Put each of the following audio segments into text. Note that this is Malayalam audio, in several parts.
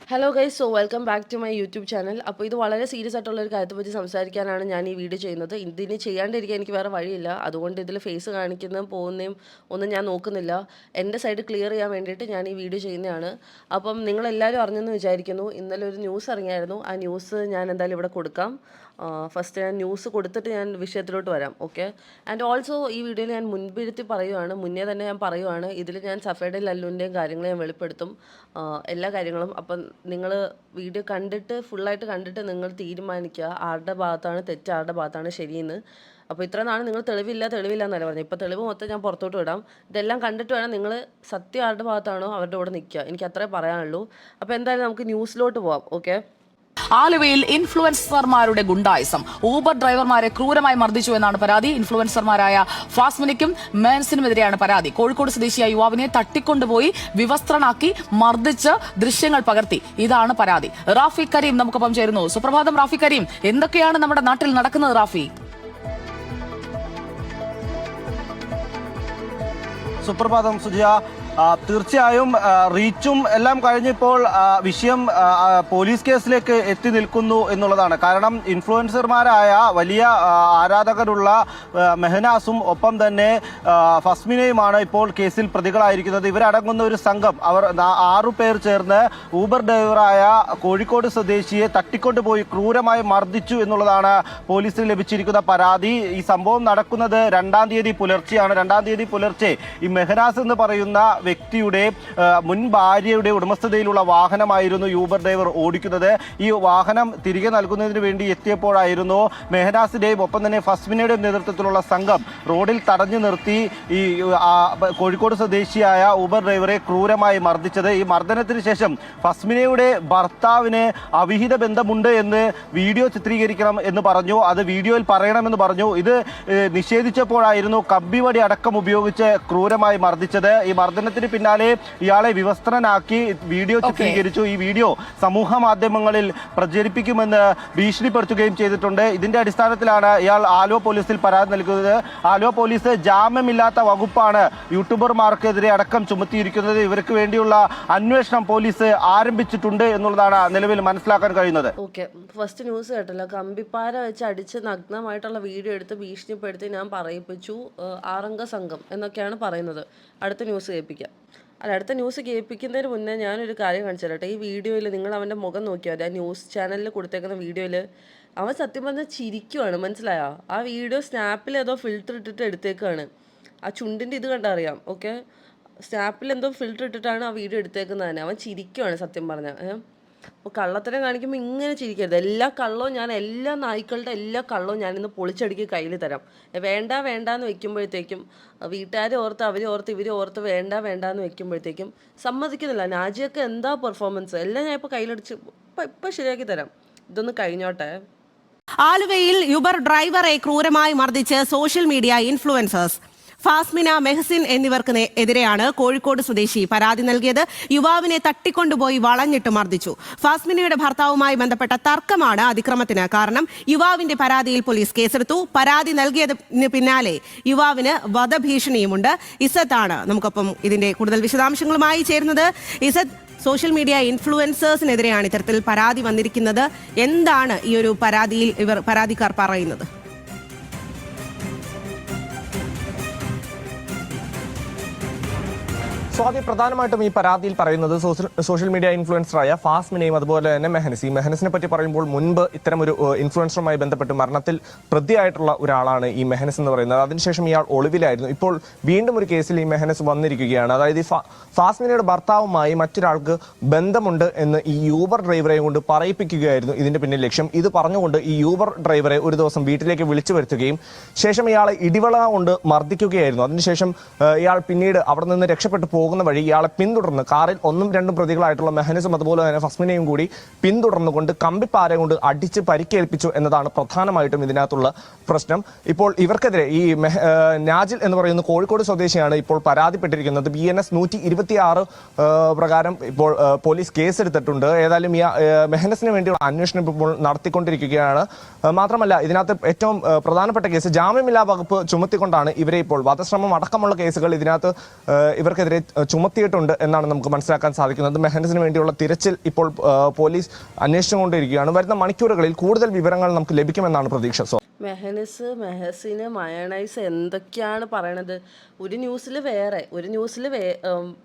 Hello guys, welcome back to my YouTube channel. അപ്പോൾ ഇത് വളരെ സീരിയസ് ആയിട്ടുള്ള ഒരു കാര്യത്തെപ്പറ്റി സംസാരിക്കാനാണ് ഞാൻ ഈ വീഡിയോ ചെയ്യുന്നത്. ഇതിന് ചെയ്യാണ്ടിരിക്കാൻ എനിക്ക് വേറെ വഴിയില്ല. അതുകൊണ്ട് ഇതിൽ ഫേസ് കാണിക്കുന്നതും പോകുന്നതും ഒന്നും ഞാൻ നോക്കുന്നില്ല. എൻ്റെ സൈഡ് ക്ലിയർ ചെയ്യാൻ വേണ്ടിയിട്ട് ഞാൻ ഈ വീഡിയോ ചെയ്യുന്നതാണ്. അപ്പം നിങ്ങളെല്ലാവരും അറിഞ്ഞെന്ന് വിചാരിക്കുന്നു. ഇന്നലെ ഒരു ന്യൂസ് ഇറങ്ങിയായിരുന്നു. ആ ന്യൂസ് ഞാൻ എന്തായാലും ഇവിടെ കൊടുക്കാം. ഫസ്റ്റ് ഞാൻ ന്യൂസ് കൊടുത്തിട്ട് ഞാൻ വിഷയത്തിലോട്ട് വരാം. ഓക്കെ. ആൻഡ് ഓൾസോ ഈ വീഡിയോയിൽ ഞാൻ മുൻപിരുത്തി പറയുവാണ്, മുന്നേ തന്നെ ഞാൻ പറയുവാണ്, ഇതിൽ ഞാൻ സഫേഡയും ലല്ലുവിൻ്റെയും കാര്യങ്ങൾ ഞാൻ വെളിപ്പെടുത്തും, എല്ലാ കാര്യങ്ങളും. അപ്പം നിങ്ങൾ വീഡിയോ കണ്ടിട്ട് ഫുള്ളായിട്ട് കണ്ടിട്ട് നിങ്ങൾ തീരുമാനിക്കുക ആരുടെ ഭാഗത്താണ് തെറ്റ്, ആരുടെ ഭാഗത്താണ് ശരിയെന്ന്. അപ്പോൾ ഇത്ര നാൾ നിങ്ങൾ തെളിവില്ല എന്നല്ല പറഞ്ഞു. ഇപ്പോൾ തെളിവ് മൊത്തം ഞാൻ പുറത്തോട്ട് വിടാം. ഇതെല്ലാം കണ്ടിട്ട് വേണം നിങ്ങൾ സത്യം ആരുടെ ഭാഗത്താണോ അവരുടെ കൂടെ നിൽക്കുക. എനിക്ക് അത്രേ പറയാനുള്ളൂ. അപ്പോൾ എന്തായാലും നമുക്ക് ന്യൂസിലോട്ട് പോവാം. ഓക്കെ. ആലുവയിൽ ഇൻഫ്ലുവൻസർമാരുടെ ഗുണ്ടായിസം. ഊബർ ഡ്രൈവർമാരെ ക്രൂരമായി മർദ്ദിച്ചു എന്നാണ് പരാതി. ഇൻഫ്ലുവൻസർമാരായ ഫാസ്മിനിക്കും മേൻസിനുമെതിരെയാണ് പരാതി. കോഴിക്കോട് സ്വദേശിയായ യുവാവിനെ തട്ടിക്കൊണ്ടുപോയി വിവസ്ത്രനാക്കി മർദ്ദിച്ച് ദൃശ്യങ്ങൾ പകർത്തി. ഇതാണ് പരാതി. റാഫി കരീം നമുക്കൊപ്പം ചേരുന്നു. സുപ്രഭാതം റാഫി കരീം, എന്തൊക്കെയാണ് നമ്മുടെ നാട്ടിൽ നടക്കുന്നത് റാഫി? സുപ്രഭാതം സുജിയ. തീർച്ചയായും റീച്ചും എല്ലാം കഴിഞ്ഞപ്പോൾ വിഷയം പോലീസ് കേസിലേക്ക് എത്തി നിൽക്കുന്നു എന്നുള്ളതാണ്. കാരണം ഇൻഫ്ലുവൻസർമാരായ വലിയ ആരാധകരുള്ള മെഹനാസും ഒപ്പം തന്നെ ഫസ്മിനയുമാണ് ഇപ്പോൾ കേസിൽ പ്രതികളായിരിക്കുന്നത്. ഇവരടങ്ങുന്ന ഒരു സംഘം, അവർ 6 പേർ ചേർന്ന് ഊബർ ഡ്രൈവറായ കോഴിക്കോട് സ്വദേശിയെ തട്ടിക്കൊണ്ടുപോയി ക്രൂരമായി മർദ്ദിച്ചു എന്നുള്ളതാണ് പോലീസിന് ലഭിച്ചിരിക്കുന്ന പരാതി. ഈ സംഭവം നടക്കുന്നത് 2-ാം തീയതി പുലർച്ചെയാണ്. 2-ാം തീയതി പുലർച്ചെ ഈ മെഹനാസ് എന്ന് പറയുന്ന വ്യക്തിയുടെ മുൻ ഭാര്യയുടെ ഉടമസ്ഥതയിലുള്ള വാഹനമായിരുന്നു യൂബർ ഡ്രൈവർ ഓടിക്കുന്നത്. ഈ വാഹനം തിരികെ നൽകുന്നതിന് വേണ്ടി എത്തിയപ്പോഴായിരുന്നു മെഹനാസിന്റെയും ഒപ്പം തന്നെ ഫസ്മിനയുടെയും നേതൃത്വത്തിലുള്ള സംഘം റോഡിൽ തടഞ്ഞു നിർത്തി ഈ കോഴിക്കോട് സ്വദേശിയായ ഊബർ ഡ്രൈവറെ ക്രൂരമായി മർദ്ദിച്ചത്. ഈ മർദ്ദനത്തിന് ശേഷം ഫസ്മിനയുടെ ഭർത്താവിന് അവിഹിത ബന്ധമുണ്ട് എന്ന് വീഡിയോ ചിത്രീകരിക്കണം എന്ന് പറഞ്ഞു. അത് വീഡിയോയിൽ പറയണമെന്ന് പറഞ്ഞു. ഇത് നിഷേധിച്ചപ്പോഴായിരുന്നു കമ്പിവടി അടക്കം ഉപയോഗിച്ച് ക്രൂരമായി മർദ്ദിച്ചത്. ഈ മർദ്ദനത്തിന് പിന്നാലെ ഇയാളെ വിവസ്ത്രനാക്കി വീഡിയോ ചിത്രീകരിച്ചു. ഈ വീഡിയോ സമൂഹ മാധ്യമങ്ങളിൽ പ്രചരിപ്പിക്കുമെന്ന് ഭീഷണിപ്പെടുത്തുകയും ചെയ്തിട്ടുണ്ട്. ഇതിന്റെ അടിസ്ഥാനത്തിലാണ് ഇയാൾ ആലുവ പോലീസിൽ പരാതി നൽകുന്നത്. ആലുവ പോലീസ് ജാമ്യമില്ലാത്ത വകുപ്പാണ് യൂട്യൂബർമാർക്കെതിരെ അടക്കം ചുമത്തിയിരിക്കുന്നത്. ഇവർക്ക് വേണ്ടിയുള്ള അന്വേഷണം പോലീസ് ആരംഭിച്ചിട്ടുണ്ട് എന്നുള്ളതാണ് നിലവിൽ മനസ്സിലാക്കാൻ കഴിയുന്നത്. ഓക്കെ. ഫസ്റ്റ് ന്യൂസ് കേട്ടല്ലോ, കമ്പിപ്പാര വെച്ച് അടിച്ച് നഗ്നമായിട്ടുള്ള വീഡിയോ എടുത്ത് ഭീഷണിപ്പെടുത്തി ഞാൻ പറയിപ്പിച്ചു 6 അംഗ സംഘം എന്നൊക്കെയാണ് പറയുന്നത്. അടുത്ത ന്യൂസ് കേൾപ്പിക്കാം. അടുത്ത ന്യൂസ് കേൾപ്പിക്കുന്നതിന് മുന്നേ ഞാനൊരു കാര്യം കാണിച്ചു തരട്ടെ. ഈ വീഡിയോയിൽ നിങ്ങൾ അവൻ്റെ മുഖം നോക്കിയാൽ മതി. ആ ന്യൂസ് ചാനലിൽ കൊടുത്തേക്കുന്ന വീഡിയോയിൽ അവൻ സത്യം പറഞ്ഞാൽ ചിരിക്കുവാണ്. മനസ്സിലായോ? ആ വീഡിയോ സ്നാപ്പിൽ ഏതോ ഫിൽറ്റർ ഇട്ടിട്ട് എടുത്തേക്കാണ്. ആ ചുണ്ടിൻ്റെ ഇത് കണ്ടറിയാം. ഓക്കെ. സ്നാപ്പിൽ എന്തോ ഫിൽറ്റർ ഇട്ടിട്ടാണ് ആ വീഡിയോ എടുത്തേക്കുന്നത് തന്നെ. അവൻ ചിരിക്കുവാണ് സത്യം പറഞ്ഞാൽ. അപ്പോൾ കള്ളത്തരം കാണിക്കുമ്പോൾ ഇങ്ങനെ ചിരിക്കരുത്. എല്ലാ നായ്ക്കളുടെ എല്ലാ കള്ളവും ഞാനിന്ന് പൊളിച്ചടുക്കി കയ്യിൽ തരാം. വേണ്ടാന്ന് വെക്കുമ്പോഴത്തേക്കും വീട്ടുകാരെ ഓർത്ത് അവർ ഓർത്ത് ഇവർ ഓർത്ത് വേണ്ടാന്ന് വെക്കുമ്പോഴത്തേക്കും സമ്മതിക്കുന്നില്ല. നാജിയൊക്കെ എന്താ പെർഫോമൻസ് എല്ലാം ഞാൻ ഇപ്പോൾ കയ്യിലടിച്ച് ഇപ്പം ശരിയാക്കി തരാം. ഇതൊന്ന് കഴിഞ്ഞോട്ടെ. ആലുവയിൽ യുബർ ഡ്രൈവറെ ക്രൂരമായി മർദ്ദിച്ച് സോഷ്യൽ മീഡിയ ഇൻഫ്ലുവൻസേഴ്സ് ഫാസ്മിന, മെഹസിൻ എന്നിവർക്ക് എതിരെയാണ് കോഴിക്കോട് സ്വദേശി പരാതി നൽകിയത്. യുവാവിനെ തട്ടിക്കൊണ്ടുപോയി വളഞ്ഞിട്ട് മർദ്ദിച്ചു. ഫാസ്മിനയുടെ ഭർത്താവുമായി ബന്ധപ്പെട്ട തർക്കമാണ് അതിക്രമത്തിന് കാരണം. യുവാവിന്റെ പരാതിയിൽ പോലീസ് കേസെടുത്തു. പരാതി നൽകിയതിന് പിന്നാലെ യുവാവിന് വധഭീഷണിയുമുണ്ട്. ഇസത്താണ് നമുക്കൊപ്പം ഇതിന്റെ കൂടുതൽ വിശദാംശങ്ങളുമായി ചേരുന്നത്. ഇസത്ത്, സോഷ്യൽ മീഡിയ ഇൻഫ്ലുവൻസേഴ്സിനെതിരെയാണ് ഇത്തരത്തിൽ പരാതി വന്നിരിക്കുന്നത്. എന്താണ് ഈ ഒരു പരാതിയിൽ പരാതിക്കാർ പറയുന്നത്? സ്വാതി, പ്രധാനമായിട്ടും ഈ പരാതിയിൽ പറയുന്നത് സോഷ്യൽ മീഡിയ ഇൻഫ്ലുവൻസറായ ഫാസ്മിനെയും അതുപോലെ തന്നെ മെഹനസിനെ പറ്റി പറയുമ്പോൾ മുൻപ് ഇത്തരം ഒരു ഇൻഫ്ലുവൻസറുമായി ബന്ധപ്പെട്ട് മരണത്തിൽ പ്രതിയായിട്ടുള്ള ഒരാളാണ് ഈ മെഹനസ് എന്ന് പറയുന്നത്. അതിനുശേഷം ഇയാൾ ഒളിവിലായിരുന്നു. ഇപ്പോൾ വീണ്ടും ഒരു കേസിൽ ഈ മെഹനസ് വന്നിരിക്കുകയാണ്. അതായത് ഈ ഫാസ്മിനയുടെ ഭർത്താവുമായി മറ്റൊരാൾക്ക് ബന്ധമുണ്ട് എന്ന് ഈ യൂബർ ഡ്രൈവറെ കൊണ്ട് പറയിപ്പിക്കുകയായിരുന്നു ഇതിന്റെ പിന്നിൽ ലക്ഷ്യം. ഇത് പറഞ്ഞുകൊണ്ട് ഈ യൂബർ ഡ്രൈവറെ ഒരു ദിവസം വീട്ടിലേക്ക് വിളിച്ചു വരുത്തുകയും ശേഷം ഇയാളെ ഇടിവള കൊണ്ട് മർദ്ദിക്കുകയായിരുന്നു. അതിനുശേഷം ഇയാൾ പിന്നീട് അവിടെ നിന്ന് രക്ഷപ്പെട്ടു പോകുന്ന വഴി ഇയാളെ പിന്തുടർന്ന് കാറിൽ 1-2 പ്രതികളായിട്ടുള്ള മെഹനസും അതുപോലെ തന്നെ ഫസ്മിനെയും കൂടി പിന്തുടർന്നുകൊണ്ട് കമ്പിപ്പാര കൊണ്ട് അടിച്ച് പരിക്കേൽപ്പിച്ചു എന്നതാണ് പ്രധാനമായിട്ടും ഇതിനകത്തുള്ള പ്രശ്നം. ഇപ്പോൾ ഇവർക്കെതിരെ ഈ നാജിൽ എന്ന് പറയുന്ന കോഴിക്കോട് സ്വദേശിയാണ് ഇപ്പോൾ പരാതിപ്പെട്ടിരിക്കുന്നത്. BNS 126 പ്രകാരം ഇപ്പോൾ പോലീസ് കേസെടുത്തിട്ടുണ്ട്. ഏതായാലും ഈ മെഹനസിന് വേണ്ടിയുള്ള അന്വേഷണം ഇപ്പോൾ നടത്തിക്കൊണ്ടിരിക്കുകയാണ്. മാത്രമല്ല ഇതിനകത്ത് ഏറ്റവും പ്രധാനപ്പെട്ട കേസ് ജാമ്യമില്ലാ വകുപ്പ് ചുമത്തിക്കൊണ്ടാണ് ഇവരെ ഇപ്പോൾ വധശ്രമം അടക്കമുള്ള കേസുകൾ ഇതിനകത്ത് ഇവർക്കെതിരെ ചുമത്തിയിട്ടുണ്ട് എന്നാണ് നമുക്ക് മനസ്സിലാക്കാൻ സാധിക്കുന്നത്. മെഹനസിന് വേണ്ടിയുള്ള തിരച്ചിൽ ഇപ്പോൾ പോലീസ് അന്വേഷിച്ചുകൊണ്ടിരിക്കുകയാണ്. വരുന്ന മണിക്കൂറുകളിൽ കൂടുതൽ വിവരങ്ങൾ നമുക്ക് ലഭിക്കുമെന്നാണ് പ്രതീക്ഷ. മെഹസിന് മയണൈസ് എന്തൊക്കെയാണ് പറയണത്? ഒരു ന്യൂസിൽ വേറെ, ഒരു ന്യൂസിൽ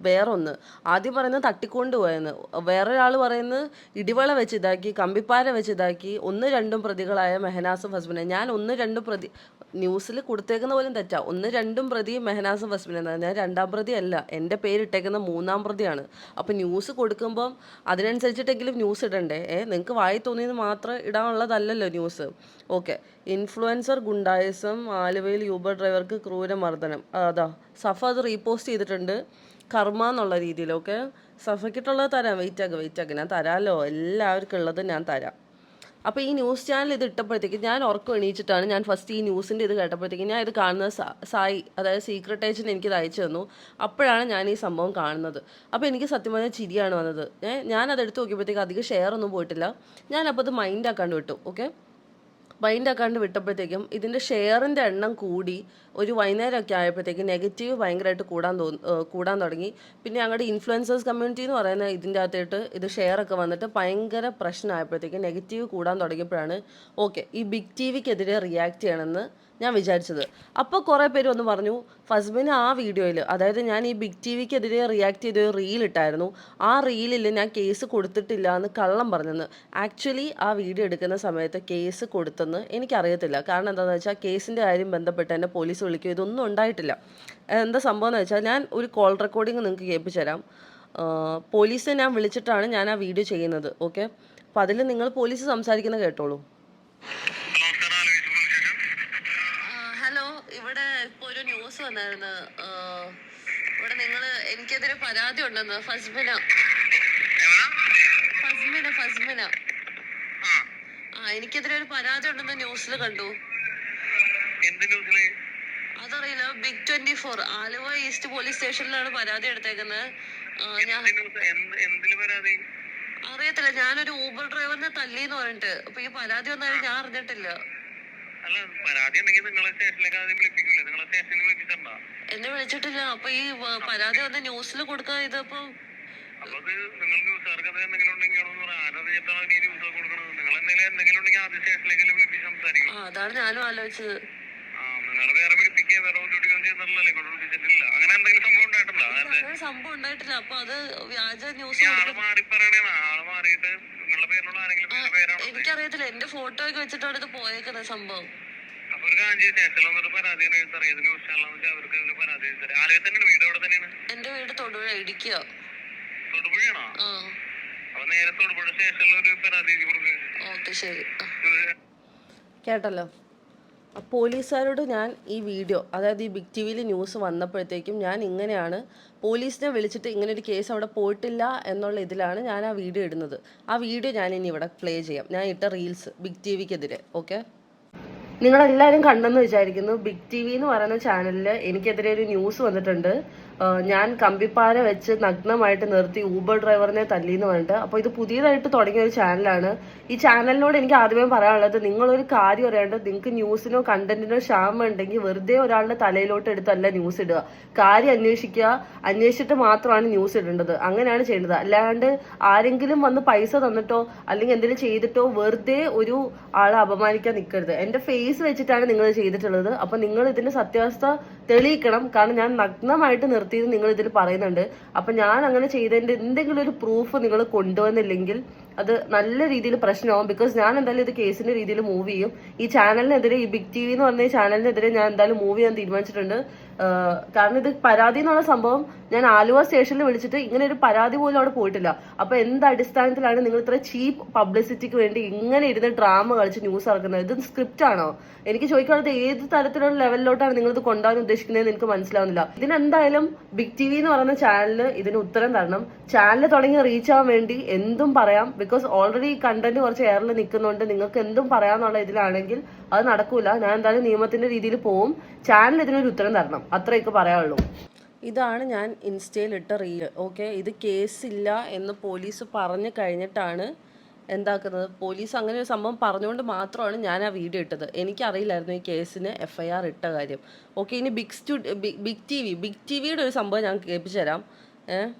വേറൊന്ന്. ആദ്യം പറയുന്നത് തട്ടിക്കൊണ്ടുപോയെന്ന്, വേറൊരാൾ പറയുന്നത് ഇടിവള വെച്ച് ഇതാക്കി, കമ്പിപ്പാര വെച്ച് ഇതാക്കി. 1-2 പ്രതികളായ മെഹനാസും ഫസ്മിനെ, ഞാൻ 1-2 പ്രതി ന്യൂസിൽ കൊടുത്തേക്കുന്ന പോലും തെറ്റാ. 1-2 പ്രതി മെഹനാസും ഫസ്മിനെ, ഞാൻ 2ാം പ്രതി അല്ല, എൻ്റെ പേരിട്ടേക്കുന്ന 3ാം പ്രതിയാണ്. അപ്പോൾ ന്യൂസ് കൊടുക്കുമ്പം അതിനനുസരിച്ചിട്ടെങ്കിലും ന്യൂസ് ഇടണ്ടേ? നിങ്ങൾക്ക് വായി തോന്നിയത് മാത്രം ഇടാനുള്ളതല്ലല്ലോ ന്യൂസ്. ഓക്കെ. ഇൻഫ്ലുവൻസർ ഗുണ്ടായിസം, ആലുവയിൽ യൂബർ ഡ്രൈവർക്ക് ക്രൂരമർദ്ദനം. അതാ സഫ അത് റീപോസ്റ്റ് ചെയ്തിട്ടുണ്ട്, കർമ്മ എന്നുള്ള രീതിയിൽ. ഓക്കെ, സഫയ്ക്കിട്ടുള്ളത് തരാം. വെയിറ്റ് ആക്ക്, ഞാൻ തരാമല്ലോ, എല്ലാവർക്കും ഉള്ളത് ഞാൻ തരാം. അപ്പോൾ ഈ ന്യൂസ് ചാനൽ ഇത് ഇട്ടപ്പോഴത്തേക്ക് ഞാൻ ഉറക്കം എണീച്ചിട്ടാണ് ഞാൻ ഫസ്റ്റ് ഈ ന്യൂസിൻ്റെ ഇത് കേട്ടപ്പോഴത്തേക്ക് ഞാൻ ഇത് കാണുന്നത് സായി, അതായത് സീക്രട്ട് ഏജൻറ്റ് എനിക്കിത് അയച്ചു തന്നു. അപ്പോഴാണ് ഞാൻ ഈ സംഭവം കാണുന്നത്. അപ്പോൾ എനിക്ക് സത്യം പറഞ്ഞാൽ ചിരിയാണ് വന്നത്. ഞാനത് എടുത്ത് നോക്കിയപ്പോഴത്തേക്ക് അധികം ഷെയർ ഒന്നും പോയിട്ടില്ല. ഞാനപ്പോൾ അത് മൈൻഡ് ആക്കാണ്ട് വിട്ടു. ഓക്കെ, മൈൻഡ് ആക്കാണ്ട് വിട്ടപ്പോഴത്തേക്കും ഇതിൻ്റെ ഷെയറിൻ്റെ എണ്ണം കൂടി. ഒരു വൈകുന്നേരമൊക്കെ ആയപ്പോഴത്തേക്കും നെഗറ്റീവ് ഭയങ്കരമായിട്ട് കൂടാൻ തുടങ്ങി. പിന്നെ ഞങ്ങളുടെ ഇൻഫ്ലുവൻസേഴ്സ് കമ്മ്യൂണിറ്റി എന്ന് പറയുന്ന ഇതിൻ്റെ അകത്തായിട്ട് ഇത് ഷെയറൊക്കെ വന്നിട്ട് ഭയങ്കര പ്രശ്നമായപ്പോഴത്തേക്കും നെഗറ്റീവ് കൂടാൻ തുടങ്ങിയപ്പോഴാണ് ഓക്കെ ഈ ബിഗ് ടി വിക്കെതിരെ റിയാക്ട് ചെയ്യണമെന്ന് ഞാൻ വിചാരിച്ചത്. അപ്പോൾ കുറേ പേര് വന്ന് പറഞ്ഞു, ഫസ്മിന് ആ വീഡിയോയിൽ, അതായത് ഞാൻ ഈ ബിഗ് ടി വിക്കെതിരെ റിയാക്ട് ചെയ്തൊരു റീൽ ഇട്ടായിരുന്നു, ആ റീലിൽ ഞാൻ കേസ് കൊടുത്തിട്ടില്ല എന്ന് കള്ളം പറഞ്ഞെന്ന്. ആക്ച്വലി ആ വീഡിയോ എടുക്കുന്ന സമയത്ത് കേസ് കൊടുത്തെന്ന് എനിക്കറിയത്തില്ല. കാരണം എന്താണെന്ന് വെച്ചാൽ കേസിൻ്റെ കാര്യം ബന്ധപ്പെട്ട് എന്നെ പോലീസ് വിളിക്കുക ഇതൊന്നും ഉണ്ടായിട്ടില്ല. എന്താ സംഭവം എന്ന് വെച്ചാൽ ഞാൻ ഒരു കോൾ റെക്കോർഡിങ് നിങ്ങൾക്ക് കേൾപ്പിച്ചു തരാം. പോലീസിനെ ഞാൻ വിളിച്ചിട്ടാണ് ഞാൻ ആ വീഡിയോ ചെയ്യുന്നത്. ഓക്കെ, അപ്പോൾ അതിൽ നിങ്ങൾ പോലീസ് സംസാരിക്കുന്നത് കേട്ടോളൂ. ഇവിടെ ഇപ്പോൾ ഒരു ന്യൂസ് വന്നായിരുന്നു, ഇവിടെ നിങ്ങൾ എനിക്കെതിരെ പരാതി ഉണ്ടെന്ന്. ഫസ്മിന എനിക്കെതിരെ ഒരു പരാതി ഉണ്ടെന്ന് ന്യൂസിൽ കണ്ടു. അതറിയില്ല, ബിഗ് 24 ആലുവ ഈസ്റ്റ് പോലീസ് സ്റ്റേഷനിലാണ് പരാതി എടുത്തേക്കുന്നത്. അറിയത്തില്ല, ഞാനൊരു ഊബർ ഡ്രൈവറിനെ തല്ലിന്ന് പറഞ്ഞിട്ട്. അപ്പൊ ഈ പരാതി വന്നാലും ഞാൻ അറിഞ്ഞിട്ടില്ല. എന്നെ വിളിച്ചിട്ടില്ല. അപ്പൊ ഈ പരാതി വന്ന് ന്യൂസിൽ കൊടുക്കാൻ ഇതിപ്പോ അതാണ് ഞാനും ആലോചിച്ചത്. അങ്ങനെ സംഭവം ഉണ്ടായിട്ടില്ല. അപ്പൊ അത് വ്യാജ ന്യൂസ്. എനിക്കറിയത്തില്ല, എന്റെ ഫോട്ടോ ഒക്കെ വെച്ചിട്ടാണ് ഇത് പോയേക്കുന്നത് സംഭവം. എന്റെ വീട് തൊടുപുഴ, ഇടുക്കിയ. ഓക്കെ, ശരി. കേട്ടല്ലോ. പോലീസുകാരോട് ഞാൻ ഈ വീഡിയോ, അതായത് ഈ ബിഗ് ടി വിയിൽ ന്യൂസ് വന്നപ്പോഴത്തേക്കും ഞാൻ ഇങ്ങനെയാണ് പോലീസിനെ വിളിച്ചിട്ട് ഇങ്ങനെ ഒരു കേസ് അവിടെ പോയിട്ടില്ല എന്നുള്ള ഇതിലാണ് ഞാൻ ആ വീഡിയോ ഇടുന്നത്. ആ വീഡിയോ ഞാൻ ഇനി ഇവിടെ പ്ലേ ചെയ്യാം. ഞാൻ ഇട്ട റീൽസ് ബിഗ് ടി വിക്കെതിരെ. ഓക്കെ, നിങ്ങളെല്ലാവരും കണ്ടെന്ന് വിചാരിക്കുന്നു. ബിഗ് ടി വി എന്ന് പറയുന്ന ചാനലിൽ എനിക്കെതിരെ ഒരു ന്യൂസ് വന്നിട്ടുണ്ട്. ഞാൻ കമ്പിപ്പാര വെച്ച് നഗ്നമായിട്ട് നിർത്തി ഊബർ ഡ്രൈവറിനെ തല്ലിയെന്ന് പറഞ്ഞിട്ട്. അപ്പോൾ ഇത് പുതിയതായിട്ട് തുടങ്ങിയ ഒരു ചാനലാണ്. ഈ ചാനലിനോട് എനിക്ക് ആദ്യമേ പറയാനുള്ളത്, നിങ്ങളൊരു കാര്യം അറിയാണ്ട് നിങ്ങൾക്ക് ന്യൂസിനോ കണ്ടന്റിനോ ക്ഷാമം ഉണ്ടെങ്കിൽ വെറുതെ ഒരാളുടെ തലയിലോട്ട് എടുത്തല്ല ന്യൂസ് ഇടുക. കാര്യം അന്വേഷിക്കുക, അന്വേഷിച്ചിട്ട് മാത്രമാണ് ന്യൂസ് ഇടേണ്ടത്. അങ്ങനെയാണ് ചെയ്യേണ്ടത്. അല്ലാണ്ട് ആരെങ്കിലും വന്ന് പൈസ തന്നിട്ടോ അല്ലെങ്കിൽ എന്തെങ്കിലും ചെയ്തിട്ടോ വെറുതെ ഒരു ആളെ അപമാനിക്കാൻ നിൽക്കരുത്. എൻ്റെ ഫേസ് വെച്ചിട്ടാണ് നിങ്ങൾ ചെയ്തിട്ടുള്ളത്. അപ്പം നിങ്ങൾ ഇതിൻ്റെ സത്യാവസ്ഥ തെളിയിക്കണം. കാരണം ഞാൻ നഗ്നമായിട്ട് നിർത്തിയത് നിങ്ങൾ ഇതിൽ പറയുന്നുണ്ട്. അപ്പം ഞാൻ അങ്ങനെ ചെയ്തതിൻ്റെ എന്തെങ്കിലും ഒരു പ്രൂഫ് നിങ്ങൾ കൊണ്ടുവന്നില്ലെങ്കിൽ അത് നല്ല രീതിയിൽ പ്രശ്നമാവും. ബിക്കോസ് ഞാൻ എന്തായാലും ഇത് കേസിന്റെ രീതിയിൽ മൂവ് ചെയ്യും. ഈ ചാനലിനെതിരെ, ഈ ബിഗ് ടി വി എന്ന് പറഞ്ഞ ചാനലിനെതിരെ ഞാൻ എന്തായാലും മൂവ് ചെയ്യാൻ തീരുമാനിച്ചിട്ടുണ്ട്. കാരണം ഇത് പരാതി എന്നുള്ള സംഭവം ഞാൻ ആലുവ സ്റ്റേഷനിൽ വിളിച്ചിട്ട് ഇങ്ങനെ ഒരു പരാതി പോലും അവിടെ പോയിട്ടില്ല. അപ്പൊ എന്ത് അടിസ്ഥാനത്തിലാണ് നിങ്ങൾ ഇത്ര ചീപ്പ് പബ്ലിസിറ്റിക്ക് വേണ്ടി ഇങ്ങനെ ഇരുന്ന് ഡ്രാമ കളിച്ച് ന്യൂസ് ഇറക്കുന്നത്? ഇത് സ്ക്രിപ്റ്റ് ആണോ? എനിക്ക് ചോദിക്കാനുള്ളത്, ഏത് തരത്തിലുള്ള ലെവലിലോട്ടാണ് നിങ്ങൾ ഇത് കൊണ്ടുപോകാൻ ഉദ്ദേശിക്കുന്നതെന്ന് എനിക്ക് മനസ്സിലാവുന്നില്ല. ഇതിനെന്തായാലും ബിഗ് ടി വി എന്ന് പറയുന്ന ചാനലിന് ഇതിന് ഉത്തരം തരണം. ചാനൽ തുടങ്ങി റീച്ച് ആവാൻ വേണ്ടി എന്തും പറയാം. ബിക്കോസ് ഓൾറെഡി കണ്ടന്റ് കുറച്ച് എയറിൽ നിൽക്കുന്നുണ്ട്. നിങ്ങൾക്ക് എന്തും പറയാന്നുള്ള ഇതിലാണെങ്കിൽ അത് നടക്കൂല. ഞാൻ എന്തായാലും നിയമത്തിന്റെ രീതിയിൽ പോവും. ചാനൽ ഇതിനൊരു ഉത്തരം തരണം, അത്രയൊക്കെ പറയാനുള്ളൂ. ഇതാണ് ഞാൻ ഇൻസ്റ്റയിൽ ഇട്ട റീൽ. ഓക്കെ, ഇത് കേസില്ല എന്ന് പോലീസ് പറഞ്ഞു കഴിഞ്ഞിട്ടാണ് എന്താക്കുന്നത്, പോലീസ് അങ്ങനെ ഒരു സംഭവം പറഞ്ഞുകൊണ്ട് മാത്രമാണ് ഞാൻ ആ വീഡിയോ ഇട്ടത്. എനിക്കറിയില്ലായിരുന്നു ഈ കേസിന് FIR ഇട്ട കാര്യം. ഓക്കെ, ഇനി ബിഗ് ടി വിയുടെ ഒരു സംഭവം ഞാൻ കേൾപ്പിച്ചു തരാം.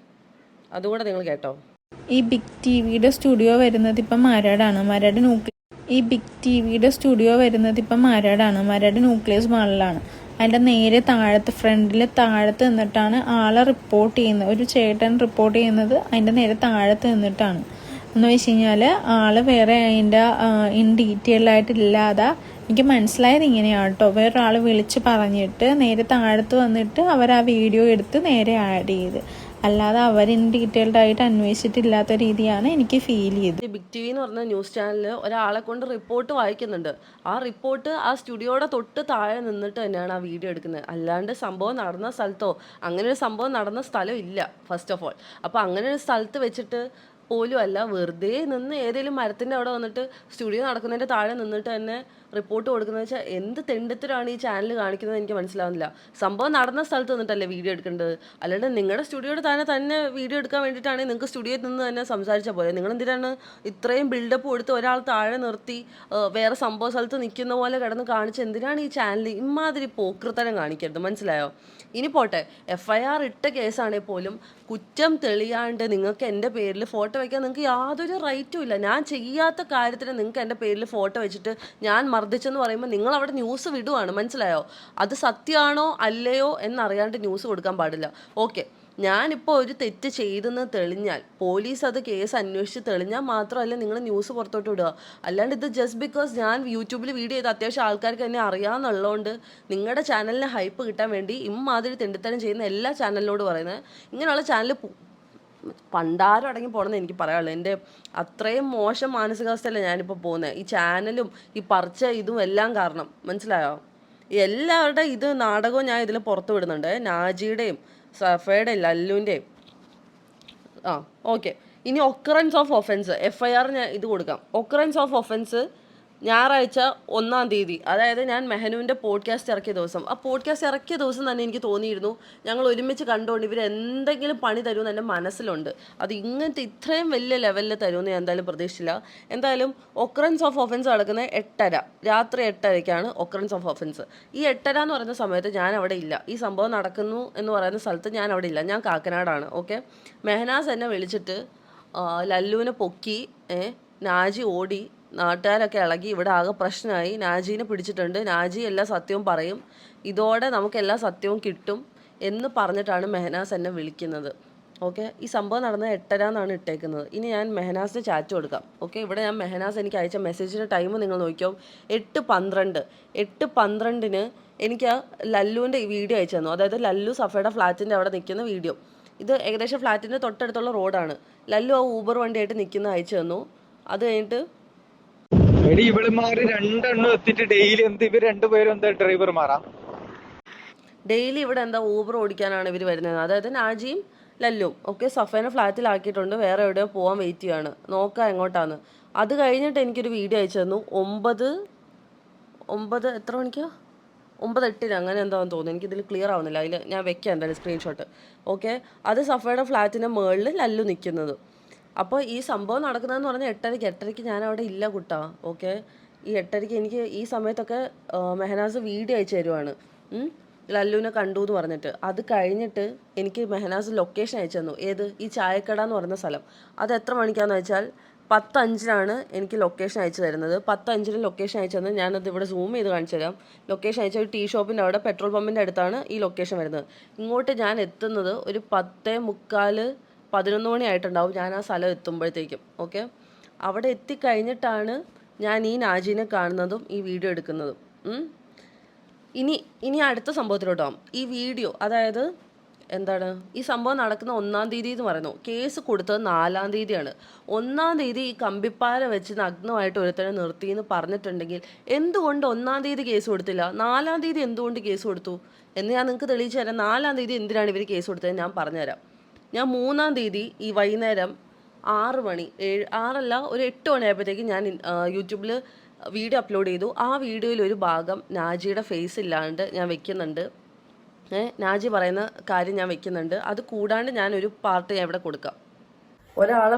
അതുകൂടെ നിങ്ങൾ കേട്ടോ. ഈ ബിഗ് ടി വിയുടെ സ്റ്റുഡിയോ വരുന്നത് ഇപ്പം മാരാടാണ്. മാരാട് ന്യൂക്ലിയസ് മാളിലാണ്. അതിൻ്റെ നേരെ ഫ്രണ്ടിൽ നിന്നിട്ടാണ് ആളെ റിപ്പോർട്ട് ചെയ്യുന്നത്. ഒരു ചേട്ടൻ റിപ്പോർട്ട് ചെയ്യുന്നത് അതിൻ്റെ നേരെ താഴത്ത് നിന്നിട്ടാണ്. എന്ന് വെച്ച് കഴിഞ്ഞാൽ ആള് വേറെ അതിൻ്റെ ഇൻ ഡീറ്റെയിൽ ആയിട്ടില്ലാതെ എനിക്ക് മനസ്സിലായത് ഇങ്ങനെയാണ് കേട്ടോ. വേറൊരാൾ വിളിച്ച് പറഞ്ഞിട്ട് നേരെ താഴത്ത് വന്നിട്ട് അവർ ആ വീഡിയോ എടുത്ത് നേരെ ആഡ് ചെയ്ത്, അല്ലാതെ അവർ ഇൻ ഡീറ്റെയിൽഡ് ആയിട്ട് അന്വേഷിച്ചിട്ടില്ലാത്ത രീതിയാണ് എനിക്ക് ഫീൽ ചെയ്തത്. ബിഗ് ടി വി എന്ന് പറഞ്ഞ ന്യൂസ് ചാനൽ ഒരാളെ കൊണ്ട് റിപ്പോർട്ട് വായിക്കുന്നുണ്ട്. ആ റിപ്പോർട്ട് ആ സ്റ്റുഡിയോയുടെ തൊട്ട് താഴെ നിന്നിട്ട് തന്നെയാണ് ആ വീഡിയോ എടുക്കുന്നത്. അല്ലാണ്ട് സംഭവം നടന്ന സ്ഥലത്തോ അങ്ങനെ ഒരു സംഭവം നടന്ന സ്ഥലം ഇല്ല ഫസ്റ്റ് ഓഫ് ഓൾ. അപ്പോൾ അങ്ങനെ ഒരു സ്ഥലത്ത് വെച്ചിട്ട് പോലും അല്ല, വെറുതെ നിന്ന് ഏതെങ്കിലും മരത്തിൻ്റെ അവിടെ വന്നിട്ട് സ്റ്റുഡിയോ നടക്കുന്നതിൻ്റെ താഴെ നിന്നിട്ട് തന്നെ റിപ്പോർട്ട് കൊടുക്കുന്നത് വെച്ചാൽ എന്ത് തെണ്ടിത്തരമാണ് ഈ ചാനൽ കാണിക്കുന്നത് എനിക്ക് മനസ്സിലാവുന്നില്ല. സംഭവം നടന്ന സ്ഥലത്ത് നിന്നിട്ടല്ലേ വീഡിയോ എടുക്കേണ്ടത്, അല്ലാണ്ട് നിങ്ങളുടെ സ്റ്റുഡിയോയുടെ തന്നെ വീഡിയോ എടുക്കാൻ വേണ്ടിയിട്ടാണെങ്കിൽ നിങ്ങൾക്ക് സ്റ്റുഡിയോയിൽ നിന്ന് തന്നെ സംസാരിച്ച പോലെ. നിങ്ങൾ എന്തിനാണ് ഇത്രയും ബിൽഡപ്പ് കൊടുത്ത് ഒരാൾ താഴെ നിർത്തി വേറെ സംഭവ സ്ഥലത്ത് നിൽക്കുന്ന പോലെ കിടന്ന് കാണിച്ച് എന്തിനാണ് ഈ ചാനൽ ഇമാതിരി പോക്കൃത്തരം കാണിക്കരുത്, മനസ്സിലായോ? ഇനി പോട്ടെ, FIR ഇട്ട കേസാണെങ്കിൽ പോലും കുറ്റം തെളിയാണ്ട് നിങ്ങൾക്ക് എൻ്റെ പേരിൽ ഫോട്ടോ വയ്ക്കാൻ നിങ്ങൾക്ക് യാതൊരു റൈറ്റും ഇല്ല. ഞാൻ ചെയ്യാത്ത കാര്യത്തിന് നിങ്ങൾക്ക് എൻ്റെ പേരിൽ ഫോട്ടോ വെച്ചിട്ട് ഞാൻ മർദ്ദിച്ചെന്ന് പറയുമ്പോൾ നിങ്ങൾ അവിടെ ന്യൂസ് വിടുവാണ്, മനസ്സിലായോ? അത് സത്യമാണോ അല്ലയോ എന്നറിയാണ്ട് ന്യൂസ് കൊടുക്കാൻ പാടില്ല. ഓക്കെ, ഞാനിപ്പോൾ ഒരു തെറ്റ് ചെയ്തെന്ന് തെളിഞ്ഞാൽ പോലീസ് അത് കേസ് അന്വേഷിച്ച് തെളിഞ്ഞാൽ മാത്രമല്ല നിങ്ങൾ ന്യൂസ് പുറത്തോട്ട് വിടുക. അല്ലാണ്ട് ഇത് ജസ്റ്റ് ബിക്കോസ് ഞാൻ യൂട്യൂബിൽ വീഡിയോ ചെയ്ത് അത്യാവശ്യം ആൾക്കാർക്ക് എന്നെ അറിയാമെന്നുള്ളതുകൊണ്ട് നിങ്ങളുടെ ചാനലിന് ഹൈപ്പ് കിട്ടാൻ വേണ്ടി ഇമ്മാതിരി തെണ്ടിത്തരം ചെയ്യുന്ന എല്ലാ ചാനലിനോട് പറയുന്നത്, ഇങ്ങനെയുള്ള ചാനൽ പണ്ടാരം അടങ്ങി പോകണമെന്ന് എനിക്ക് പറയാനുള്ളൂ. എൻ്റെ അത്രയും മോശം മാനസികാവസ്ഥയല്ല ഞാനിപ്പോൾ പോകുന്നത്, ഈ ചാനലും ഈ പറിച്ച ഇതും എല്ലാം കാരണം, മനസ്സിലായോ? എല്ലാവരുടെ ഇത് നാടകവും ഞാൻ ഇതിൽ പുറത്ത് വിടുന്നുണ്ട്, നാജിയുടെയും സഫയുടെയും ലല്ലുവിൻ്റെയും. ഓക്കെ, ഇനി ഒക്കറൻസ് ഓഫ് ഒഫൻസ് FIR ഞാൻ ഇത് കൊടുക്കാം. ഒക്കറൻസ് ഓഫ് ഒഫൻസ് ഞായറാഴ്ച 1-ാം തീയതി, അതായത് ഞാൻ മെഹനുവിൻ്റെ പോഡ്കാസ്റ്റ് ഇറക്കിയ ദിവസം. ആ പോഡ്കാസ്റ്റ് ഇറക്കിയ ദിവസം തന്നെ എനിക്ക് തോന്നിയിരുന്നു ഞങ്ങൾ ഒരുമിച്ച് കണ്ടുകൊണ്ട് ഇവർ എന്തെങ്കിലും പണി തരുമെന്ന് എൻ്റെ മനസ്സിലുണ്ട്. അത് ഇങ്ങനത്തെ ഇത്രയും വലിയ ലെവലിൽ തരുമെന്ന് ഞാൻ എന്തായാലും പ്രതീക്ഷിച്ചില്ല. എന്തായാലും ഒക്കറൻസ് ഓഫ് ഒഫൻസ് നടക്കുന്നത് 8:30 രാത്രി 8:30ക്കാണ് ഒക്കറൻസ് ഓഫ് ഒഫൻസ്. ഈ 8:30 എന്ന് പറയുന്ന സമയത്ത് ഞാൻ അവിടെ ഇല്ല. ഈ സംഭവം നടക്കുന്നു എന്ന് പറയുന്ന സ്ഥലത്ത് ഞാൻ അവിടെ ഇല്ല, ഞാൻ കാക്കനാടാണ്. ഓക്കെ, മെഹനാസ് എന്നെ വിളിച്ചിട്ട് ലല്ലുവിനെ പൊക്കി, നാജി ഓടി, നാട്ടുകാരൊക്കെ ഇളകി, ഇവിടെ ആകെ പ്രശ്നമായി, നാജീനെ പിടിച്ചിട്ടുണ്ട്, നാജി എല്ലാ സത്യവും പറയും, ഇതോടെ നമുക്ക് എല്ലാ സത്യവും കിട്ടും എന്ന് പറഞ്ഞിട്ടാണ് മെഹനാസ് എന്നെ വിളിക്കുന്നത്. ഓക്കെ, ഈ സംഭവം നടന്നത് 8:30 എന്നാണ് ഇട്ടേക്കുന്നത്. ഇനി ഞാൻ മെഹനാസിന് ചാറ്റ് കൊടുക്കാം. ഓക്കെ, ഇവിടെ ഞാൻ മെഹനാസ് എനിക്ക് അയച്ച മെസ്സേജിൻ്റെ ടൈം നിങ്ങൾ നോക്കിയോ, 8:12 എനിക്ക് ലല്ലുവിൻ്റെ ഈ വീഡിയോ അയച്ചു തന്നു. അതായത് ലല്ലു സഫയുടെ ഫ്ലാറ്റിൻ്റെ അവിടെ നിൽക്കുന്ന വീഡിയോ. ഇത് ഏകദേശം ഫ്ലാറ്റിൻ്റെ തൊട്ടടുത്തുള്ള റോഡാണ്. ലല്ലു ആ ഊബർ വണ്ടിയായിട്ട് നിൽക്കുന്ന അയച്ചു തന്നു. അത് കഴിഞ്ഞിട്ട് ഇവളുമാര് 2 എണ്ണം എത്തിയിട്ട് ഡെയിലി എന്ത് ഇവർ 2 പേരും എന്താ ഡ്രൈവർമാരാ? ഡെയിലി ഇവിടെ എന്താ ഊബർ ഓടിക്കാനാണ് ഇവർ വരുന്നത്. അതായത് നാജിയും ലല്ലും ഒക്കെ സഫേനെ ഫ്ലാറ്റിലാക്കിയിട്ടുണ്ട്, വേറെ എവിടെയോ പോകാൻ വെയിറ്റ് ചെയ്യാണ്, നോക്കാം എങ്ങോട്ടാന്ന്. അത് കഴിഞ്ഞിട്ട് എനിക്കൊരു വീഡിയോ അയച്ചു തന്നു. 9 എത്ര മണിക്കാ, 9:08 അങ്ങനെ എന്താണെന്ന് തോന്നുന്നു, എനിക്കിതിൽ ക്ലിയർ ആവുന്നില്ല. അതിൽ ഞാൻ വെക്കാം എന്തായാലും സ്ക്രീൻഷോട്ട്. ഓക്കെ, അത് സഫയുടെ ഫ്ലാറ്റിൻ്റെ മുകളിൽ ലല്ലു നിൽക്കുന്നത്. അപ്പോൾ ഈ സംഭവം നടക്കുന്നതെന്ന് പറഞ്ഞാൽ 8:30 ഞാൻ അവിടെ ഇല്ല കുട്ടാ. ഓക്കെ, ഈ 8:30 എനിക്ക് ഈ സമയത്തൊക്കെ മെഹനാസ് വീഡിയോ അയച്ചു തരുവാണ്, ലല്ലുവിനെ കണ്ടു എന്ന് പറഞ്ഞിട്ട്. അത് കഴിഞ്ഞിട്ട് എനിക്ക് മെഹനാസ് ലൊക്കേഷൻ അയച്ചു തന്നു. ഏത്, ഈ ചായക്കട എന്ന് പറയുന്ന സ്ഥലം. അത് എത്ര മണിക്കാന്ന് വെച്ചാൽ 10:05 എനിക്ക് ലൊക്കേഷൻ അയച്ചു തരുന്നത്. 10:05 ലൊക്കേഷൻ അയച്ചു തന്നത്, ഞാനത് ഇവിടെ സൂം ചെയ്ത് കാണിച്ചു തരാം. ലൊക്കേഷൻ അയച്ച ഒരു ടീ ഷോപ്പിൻ്റെ അവിടെ പെട്രോൾ പമ്പിൻ്റെ അടുത്താണ് ഈ ലൊക്കേഷൻ വരുന്നത്. ഇങ്ങോട്ട് ഞാൻ എത്തുന്നത് ഒരു 10:45 11 മണി ആയിട്ടുണ്ടാവും ഞാൻ ആ സ്ഥലം എത്തുമ്പോഴത്തേക്കും. ഓക്കെ, അവിടെ എത്തിക്കഴിഞ്ഞിട്ടാണ് ഞാൻ ഈ നാജീനെ കാണുന്നതും ഈ വീഡിയോ എടുക്കുന്നതും. ഇനി അടുത്ത സംഭവത്തിലോട്ടാവും. ഈ വീഡിയോ, അതായത് എന്താണ് ഈ സംഭവം നടക്കുന്ന 1-ാം തീയതി എന്ന് പറയുന്നു. കേസ് കൊടുത്തത് 4-ാം തീയതിയാണ്. 1-ാം തീയതി ഈ കമ്പിപ്പാര വെച്ച് നഗ്നമായിട്ട് ഒരുത്തനെ നിർത്തി എന്ന് പറഞ്ഞിട്ടുണ്ടെങ്കിൽ എന്തുകൊണ്ട് 1-ാം തീയതി കേസ് കൊടുത്തില്ല, 4-ാം തീയതി എന്തുകൊണ്ട് കേസ് കൊടുത്തു എന്ന് ഞാൻ നിങ്ങൾക്ക് തെളിയിച്ചു തരാം. 4-ാം തീയതി എന്തിനാണ് ഇവർ കേസ് കൊടുത്തത് ഞാൻ പറഞ്ഞുതരാം. ഞാൻ 3-ാം തീയതി ഈ വൈകുന്നേരം 6 മണി 6 ഒരു 8 മണിയായപ്പോഴത്തേക്കും ഞാൻ യൂട്യൂബിൽ വീഡിയോ അപ്ലോഡ് ചെയ്തു. ആ വീഡിയോയിൽ ഒരു ഭാഗം നാജിയുടെ ഫേസ് ഇല്ലാണ്ട് ഞാൻ വെക്കുന്നുണ്ട്, നാജി പറയുന്ന കാര്യം ഞാൻ വെക്കുന്നുണ്ട്. അത് കൂടാണ്ട് ഞാനൊരു പാർട്ട് ഞാൻ ഇവിടെ കൊടുക്കാം. ഒരാൾ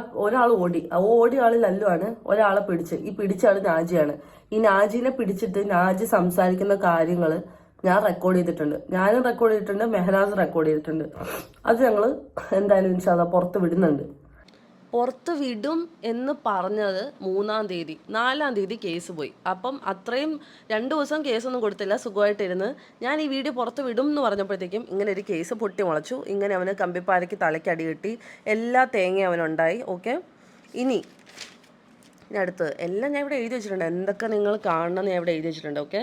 ഓടി ഓടിയ ആള് ലല്ലുവാണ്, ഒരാളെ പിടിച്ച്. ഈ പിടിച്ച ആള് നാജിയാണ്. ഈ നാജിനെ പിടിച്ചിട്ട് നാജി സംസാരിക്കുന്ന കാര്യങ്ങള് ഞാൻ റെക്കോർഡ് ചെയ്തിട്ടുണ്ട്. ഞാനും റെക്കോർഡ് ചെയ്തിട്ടുണ്ട്, മെഹനാസ് റെക്കോർഡ് ചെയ്തിട്ടുണ്ട്. അത് ഞങ്ങൾ എന്തായാലും ഇൻഷാല്ലാ പുറത്ത് വിടുന്നുണ്ട്. പുറത്ത് വിടും എന്ന് പറഞ്ഞത് 3-ാം തീയതി. 4-ാം തീയതി കേസ് പോയി. അപ്പം അത്രയും 2 ദിവസം കേസൊന്നും കൊടുത്തില്ല, സുഖമായിട്ടിരുന്ന്. ഞാൻ ഈ വീഡിയോ പുറത്ത് വിടും എന്ന് പറഞ്ഞപ്പോഴത്തേക്കും ഇങ്ങനെ ഒരു കേസ് പൊട്ടി മുളച്ചു. ഇങ്ങനെ അവന് കമ്പിപ്പാരയ്ക്ക് തലയ്ക്ക് അടി കിട്ടി, എല്ലാ തേങ്ങയും അവനുണ്ടായി. ഓക്കെ, ഇനി അടുത്ത് എല്ലാം ഞാൻ ഇവിടെ എഴുതി വെച്ചിട്ടുണ്ട്, എന്തൊക്കെ നിങ്ങൾ കാണണമെന്ന് ഞാൻ ഇവിടെ എഴുതി വെച്ചിട്ടുണ്ട്. ഓക്കെ,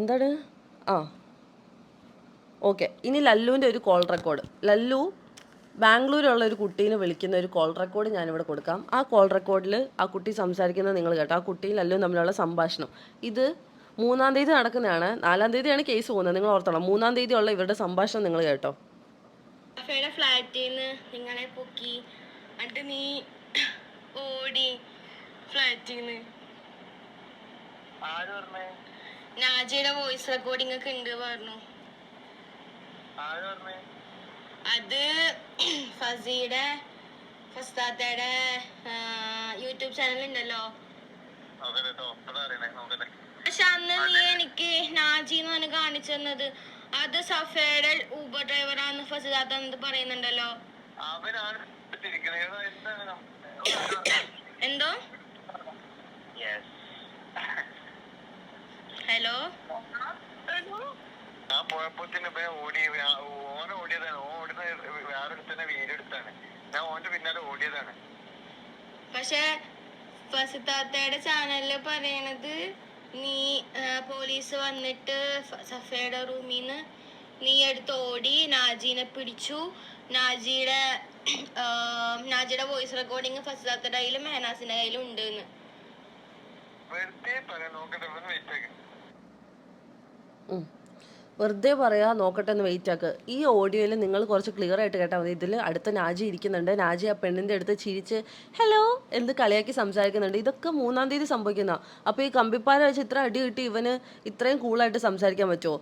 എന്താണ് ഓക്കെ. ഇനി ലല്ലുവിൻ്റെ ഒരു കോൾ റെക്കോർഡ്. ലല്ലു ബാംഗ്ലൂരുള്ള ഒരു കുട്ടീനെ വിളിക്കുന്ന ഒരു കോൾ റെക്കോർഡ് ഞാനിവിടെ കൊടുക്കാം. ആ കോൾ റെക്കോർഡിൽ ആ കുട്ടി സംസാരിക്കുന്നത് നിങ്ങൾ കേട്ടോ. ആ കുട്ടിയും ലല്ലുവും തമ്മിലുള്ള സംഭാഷണം. ഇത് 3-ാം തീയതി നടക്കുന്നതാണ്. 4-ാം തീയതിയാണ് കേസ് പോകുന്നത്, നിങ്ങൾ ഓർത്തോണം. 3-ാം തീയതി ഉള്ള ഇവരുടെ സംഭാഷണം നിങ്ങൾ കേട്ടോ. ഫ്ലാറ്റിൽ നിന്ന് നിങ്ങളെ പൊക്കി എന്നിട്ട് നീ ഓടി ഫ്ലാറ്റിൽ നിന്ന്. നാജിയുടെ വോയിസ് റെക്കോർഡിംഗ് ഒക്കെ ഉണ്ട് പറഞ്ഞു. അത് ഫസിയുടെ ഫസ്താത്തയുടെ യൂട്യൂബ് ചാനൽ ഉണ്ടല്ലോ. പക്ഷെ അന്ന് നീ എനിക്ക് നാജി എന്ന് പറഞ്ഞ് കാണിച്ചു തന്നത് അത് സഫയുടെ ഊബർ ഡ്രൈവറാന്ന് ഫസിതാത്ത എന്ന് പറയുന്നുണ്ടല്ലോ. എന്തോ ഹലോ പക്ഷെ ഫസിതാത്തയുടെ ചാനലില് പറയണത് നീ പോലീസ് വന്നിട്ട് സഫയുടെ റൂമിന്ന് നീ എടുത്ത് ഓടി നാജീനെ പിടിച്ചു. നാജിയുടെ വോയിസ് റെക്കോർഡിങ് ഫസിതാത്തയുടെ കയ്യിലും മെഹനാസിന്റെ കയ്യിലും ഉണ്ട് എന്ന്. വെറുതെ പറയാ, നോക്കട്ടെ എന്ന് വെയിറ്റ് ആക്ക്. ഈ ഓഡിയോയിൽ നിങ്ങൾ കുറച്ച് ക്ലിയർ ആയിട്ട് കേട്ടാൽ മതി. ഇതിൽ അടുത്ത നാജി ഇരിക്കുന്നുണ്ട്. നാജി ആ പെണ്ണിൻ്റെ അടുത്ത് ചിരിച്ച് ഹലോ എന്ന് കളിയാക്കി സംസാരിക്കുന്നുണ്ട്. ഇതൊക്കെ 3-ാം തീയതി സംഭവിക്കുന്ന. അപ്പോൾ ഈ കമ്പിപ്പാര വെച്ച് ഇത്ര അടി കിട്ടി ഇവന് ഇത്രയും കൂളായിട്ട് സംസാരിക്കാൻ പറ്റുമോ?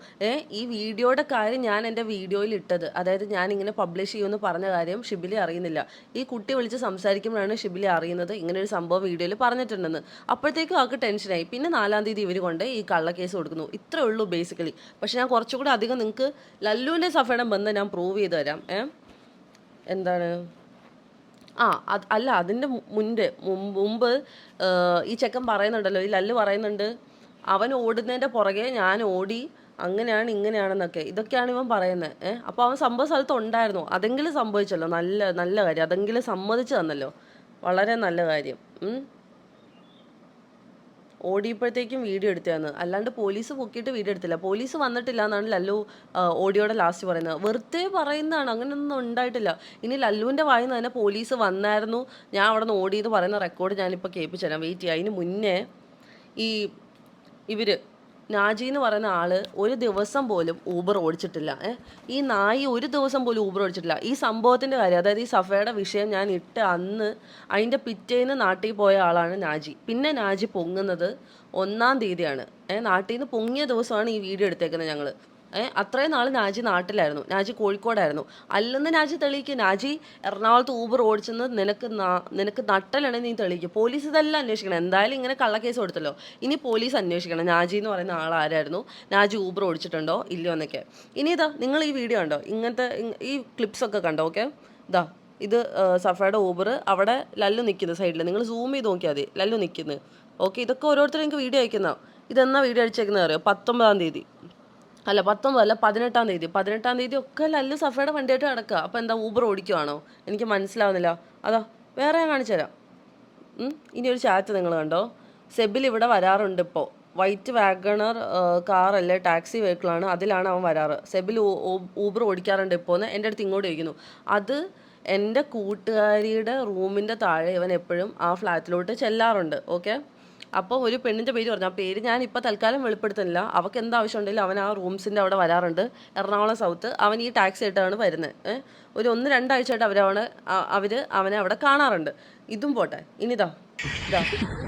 ഈ വീഡിയോയുടെ കാര്യം ഞാൻ എൻ്റെ വീഡിയോയിൽ ഇട്ടത്, അതായത് ഞാൻ ഇങ്ങനെ പബ്ലിഷ് ചെയ്യുമെന്ന് പറഞ്ഞ കാര്യം ഷിബിലി അറിയുന്നില്ല. ഈ കുട്ടി വിളിച്ച് സംസാരിക്കുമ്പോഴാണ് ഷിബിലി അറിയുന്നത് ഇങ്ങനെ ഒരു സംഭവം വീഡിയോയിൽ പറഞ്ഞിട്ടുണ്ടെന്ന്. അപ്പോഴത്തേക്കും അവർക്ക് ടെൻഷനായി. പിന്നെ 4-ാം തീയതി ഇവർ കൊണ്ട് ഈ കള്ളക്കേസ് കൊടുക്കുന്നു. ഇത്രേ ഉള്ളൂ ബേസിക്കലി. പക്ഷെ ഞാൻ കുറച്ചുകൂടി അധികം നിങ്ങൾക്ക് ലല്ലുവിൻ്റെ സഫയുടെ ബന്ധം ഞാൻ പ്രൂവ് ചെയ്ത് തരാം. എന്താണ് അല്ല, അതിൻ്റെ മുമ്പ് ഈ ചെക്കൻ പറയുന്നുണ്ടല്ലോ, ഈ ലല്ലു പറയുന്നുണ്ട് അവൻ ഓടുന്നതിൻ്റെ പുറകെ ഞാൻ ഓടി, അങ്ങനെയാണ് ഇങ്ങനെയാണെന്നൊക്കെ. ഇതൊക്കെയാണ് ഇവൻ പറയുന്നത്. അപ്പോൾ അവൻ സംഭവ സ്ഥലത്ത് ഉണ്ടായിരുന്നു. അതെങ്കിലും സംഭവിച്ചല്ലോ, നല്ല കാര്യം. അതെങ്കിലും സമ്മതിച്ചു തന്നല്ലോ, വളരെ നല്ല കാര്യം. ഓടിയപ്പോഴത്തേക്കും വീഡിയോ എടുത്തതാണ്, അല്ലാണ്ട് പോലീസ് പൊക്കിയിട്ട് വീഡിയോ എടുത്തില്ല. പോലീസ് വന്നിട്ടില്ല എന്നാണ് ലല്ലു ഓഡിയോയുടെ ലാസ്റ്റ് പറയുന്നത്. വെറുതെ പറയുന്നതാണ്, അങ്ങനെയൊന്നും ഉണ്ടായിട്ടില്ല. ഇനി ലല്ലുവിൻ്റെ വായിൽ നിന്ന് തന്നെ പോലീസ് വന്നായിരുന്നു, ഞാൻ അവിടെ നിന്ന് ഓടിയെന്ന് പറയുന്ന റെക്കോർഡ് ഞാനിപ്പോൾ കേൾപ്പിച്ചു തരാം. വെയിറ്റ് ചെയ്യുക. അതിന് മുന്നേ ഇവർ നാജി എന്ന് പറയുന്ന ആള് ഒരു ദിവസം പോലും ഊബർ ഓടിച്ചിട്ടില്ല. ഈ നായി ഒരു ദിവസം പോലും ഊബർ ഓടിച്ചിട്ടില്ല. ഈ സംഭവത്തിൻ്റെ കാര്യം, അതായത് ഈ സഫയുടെ വിഷയം ഞാൻ ഇട്ട് അന്ന് അതിൻ്റെ പിറ്റേന്ന് നാട്ടിൽ പോയ ആളാണ് നാജി. പിന്നെ നാജി പൊങ്ങുന്നത് 1-ാം തീയതിയാണ്. നാട്ടിൽ നിന്ന് പൊങ്ങിയ ദിവസമാണ് ഈ വീഡിയോ എടുത്തേക്കുന്നത് ഞങ്ങൾ. അത്രയും നാൾ നാജി നാട്ടിലായിരുന്നു, നാജി കോഴിക്കോടായിരുന്നു. അല്ലെന്ന് നാജി തെളിയിക്കും. നാജി എറണാകുളത്ത് ഊബർ ഓടിച്ചെന്ന് നിനക്ക് നട്ടലാണെങ്കിൽ നീ തെളിയിക്കും. പോലീസ് ഇതെല്ലാം അന്വേഷിക്കണം. എന്തായാലും ഇങ്ങനെ കള്ളക്കേസ് കൊടുത്തല്ലോ, ഇനി പോലീസ് അന്വേഷിക്കണം നാജി എന്ന് പറയുന്ന ആളാരായിരുന്നു, നാജി ഊബർ ഓടിച്ചിട്ടുണ്ടോ ഇല്ലയോ എന്നൊക്കെ. ഇനി ഇതാ നിങ്ങൾ ഈ വീഡിയോ കണ്ടോ, ഇങ്ങനത്തെ ഈ ക്ലിപ്സൊക്കെ കണ്ടോ? ഓക്കെ, ഇതാ ഇത് സഫയുടെ ഊബർ. അവിടെ ലല്ലു നിൽക്കുന്നത് സൈഡിൽ, നിങ്ങൾ സൂം ചെയ്ത് നോക്കിയാൽ മതി, ലല്ലു നിൽക്കുന്നത്. ഓക്കെ, ഇതൊക്കെ ഓരോരുത്തരും എനിക്ക് വീഡിയോ അയക്കുന്ന. ഇതെന്നാ വീഡിയോ അയച്ചേക്കുന്നത് അറിയോ? 19-ാം തീയതി അല്ല 19 അല്ല 18-ാം തീയതി. 18-ാം തീയതി ഒക്കെ ലല്ലു സഫയുടെ വണ്ടിയായിട്ട് കിടക്കുക. അപ്പോൾ എന്താ ഊബർ ഓടിക്കുവാണോ? എനിക്ക് മനസ്സിലാവുന്നില്ല. അതാ വേറെ ഞാൻ കാണിച്ചു തരാം. ഇനി ഒരു ചാറ്റ് നിങ്ങൾ കണ്ടോ, സെബിൽ ഇവിടെ വരാറുണ്ട് ഇപ്പോൾ. വൈറ്റ് വാഗണർ കാറല്ലേ, ടാക്സി വെഹിക്കിളാണ്, അതിലാണ് അവൻ വരാറ്. സെബിൽ ഊബർ ഓടിക്കാറുണ്ട് ഇപ്പോൾ എന്ന് എൻ്റെ അടുത്ത് ഇങ്ങോട്ട് ചോദിക്കുന്നു. അത് എൻ്റെ കൂട്ടുകാരിയുടെ റൂമിൻ്റെ താഴെ ഇവൻ എപ്പോഴും ആ ഫ്ലാറ്റിലോട്ട് ചെല്ലാറുണ്ട്. ഓക്കെ, അപ്പോൾ ഒരു പെണ്ണിൻ്റെ പേര് പറഞ്ഞു. ആ പേര് ഞാൻ ഇപ്പോൾ തൽക്കാലം വെളിപ്പെടുത്തുന്നില്ല. അവൾക്ക് എന്താവശ്യം ഉണ്ടെങ്കിലും അവൻ ആ റൂംസിൻ്റെ അവിടെ വരാറുണ്ട്, എറണാകുളം സൗത്ത്. അവൻ ഈ ടാക്സി ആയിട്ടാണ് വരുന്നത്. ഒരു 1-2 ആഴ്ചയായിട്ട് അവർ അവനെ അവിടെ കാണാറുണ്ട്. ഇതും പോട്ടെ, ഇനിതാ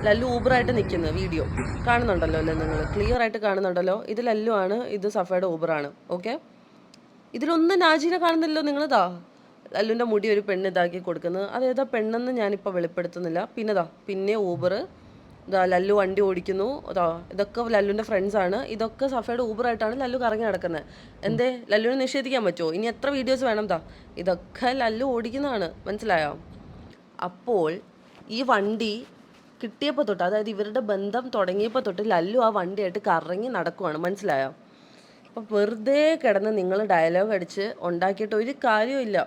ലല്ലു ഊബറായിട്ട് നിൽക്കുന്നത് വീഡിയോ കാണുന്നുണ്ടല്ലോ അല്ലേ? നിങ്ങൾ ക്ലിയർ ആയിട്ട് കാണുന്നുണ്ടല്ലോ. ഇത് ലല്ലു ആണ്, ഇത് സഫയുടെ ഊബറാണ്. ഓക്കെ, ഇതിലൊന്നും നാജീനെ കാണുന്നില്ലല്ലോ നിങ്ങളിതാ. ലല്ലുവിൻ്റെ മുടി ഒരു പെണ്ണ് ഇതാക്കി കൊടുക്കുന്നത്. അതേതാ പെണ്ണെന്ന് ഞാനിപ്പോൾ വെളിപ്പെടുത്തുന്നില്ല. പിന്നെ ഊബർ ലല്ലു വണ്ടി ഓടിക്കുന്നു. ഇതൊക്കെ ലല്ലുവിൻ്റെ ഫ്രണ്ട്സാണ്. ഇതൊക്കെ സഫയുടെ ഊബറായിട്ടാണ് ലല്ലു കറങ്ങി നടക്കുന്നത്. എന്തേ ലല്ലുവിനെ നിഷേധിക്കാൻ പറ്റുമോ? ഇനി എത്ര വീഡിയോസ് വേണം? ഇതൊക്കെ ലല്ലു ഓടിക്കുന്നതാണ്, മനസ്സിലായോ? അപ്പോൾ ഈ വണ്ടി കിട്ടിയപ്പോൾ തൊട്ട്, അതായത് ഇവരുടെ ബന്ധം തുടങ്ങിയപ്പോൾ തൊട്ട് ലല്ലു ആ വണ്ടിയായിട്ട് കറങ്ങി നടക്കുവാണ്, മനസ്സിലായോ? അപ്പോൾ വെറുതെ കിടന്ന് നിങ്ങൾ ഡയലോഗ് അടിച്ച് ഉണ്ടാക്കിയിട്ട് ഒരു കാര്യമില്ല.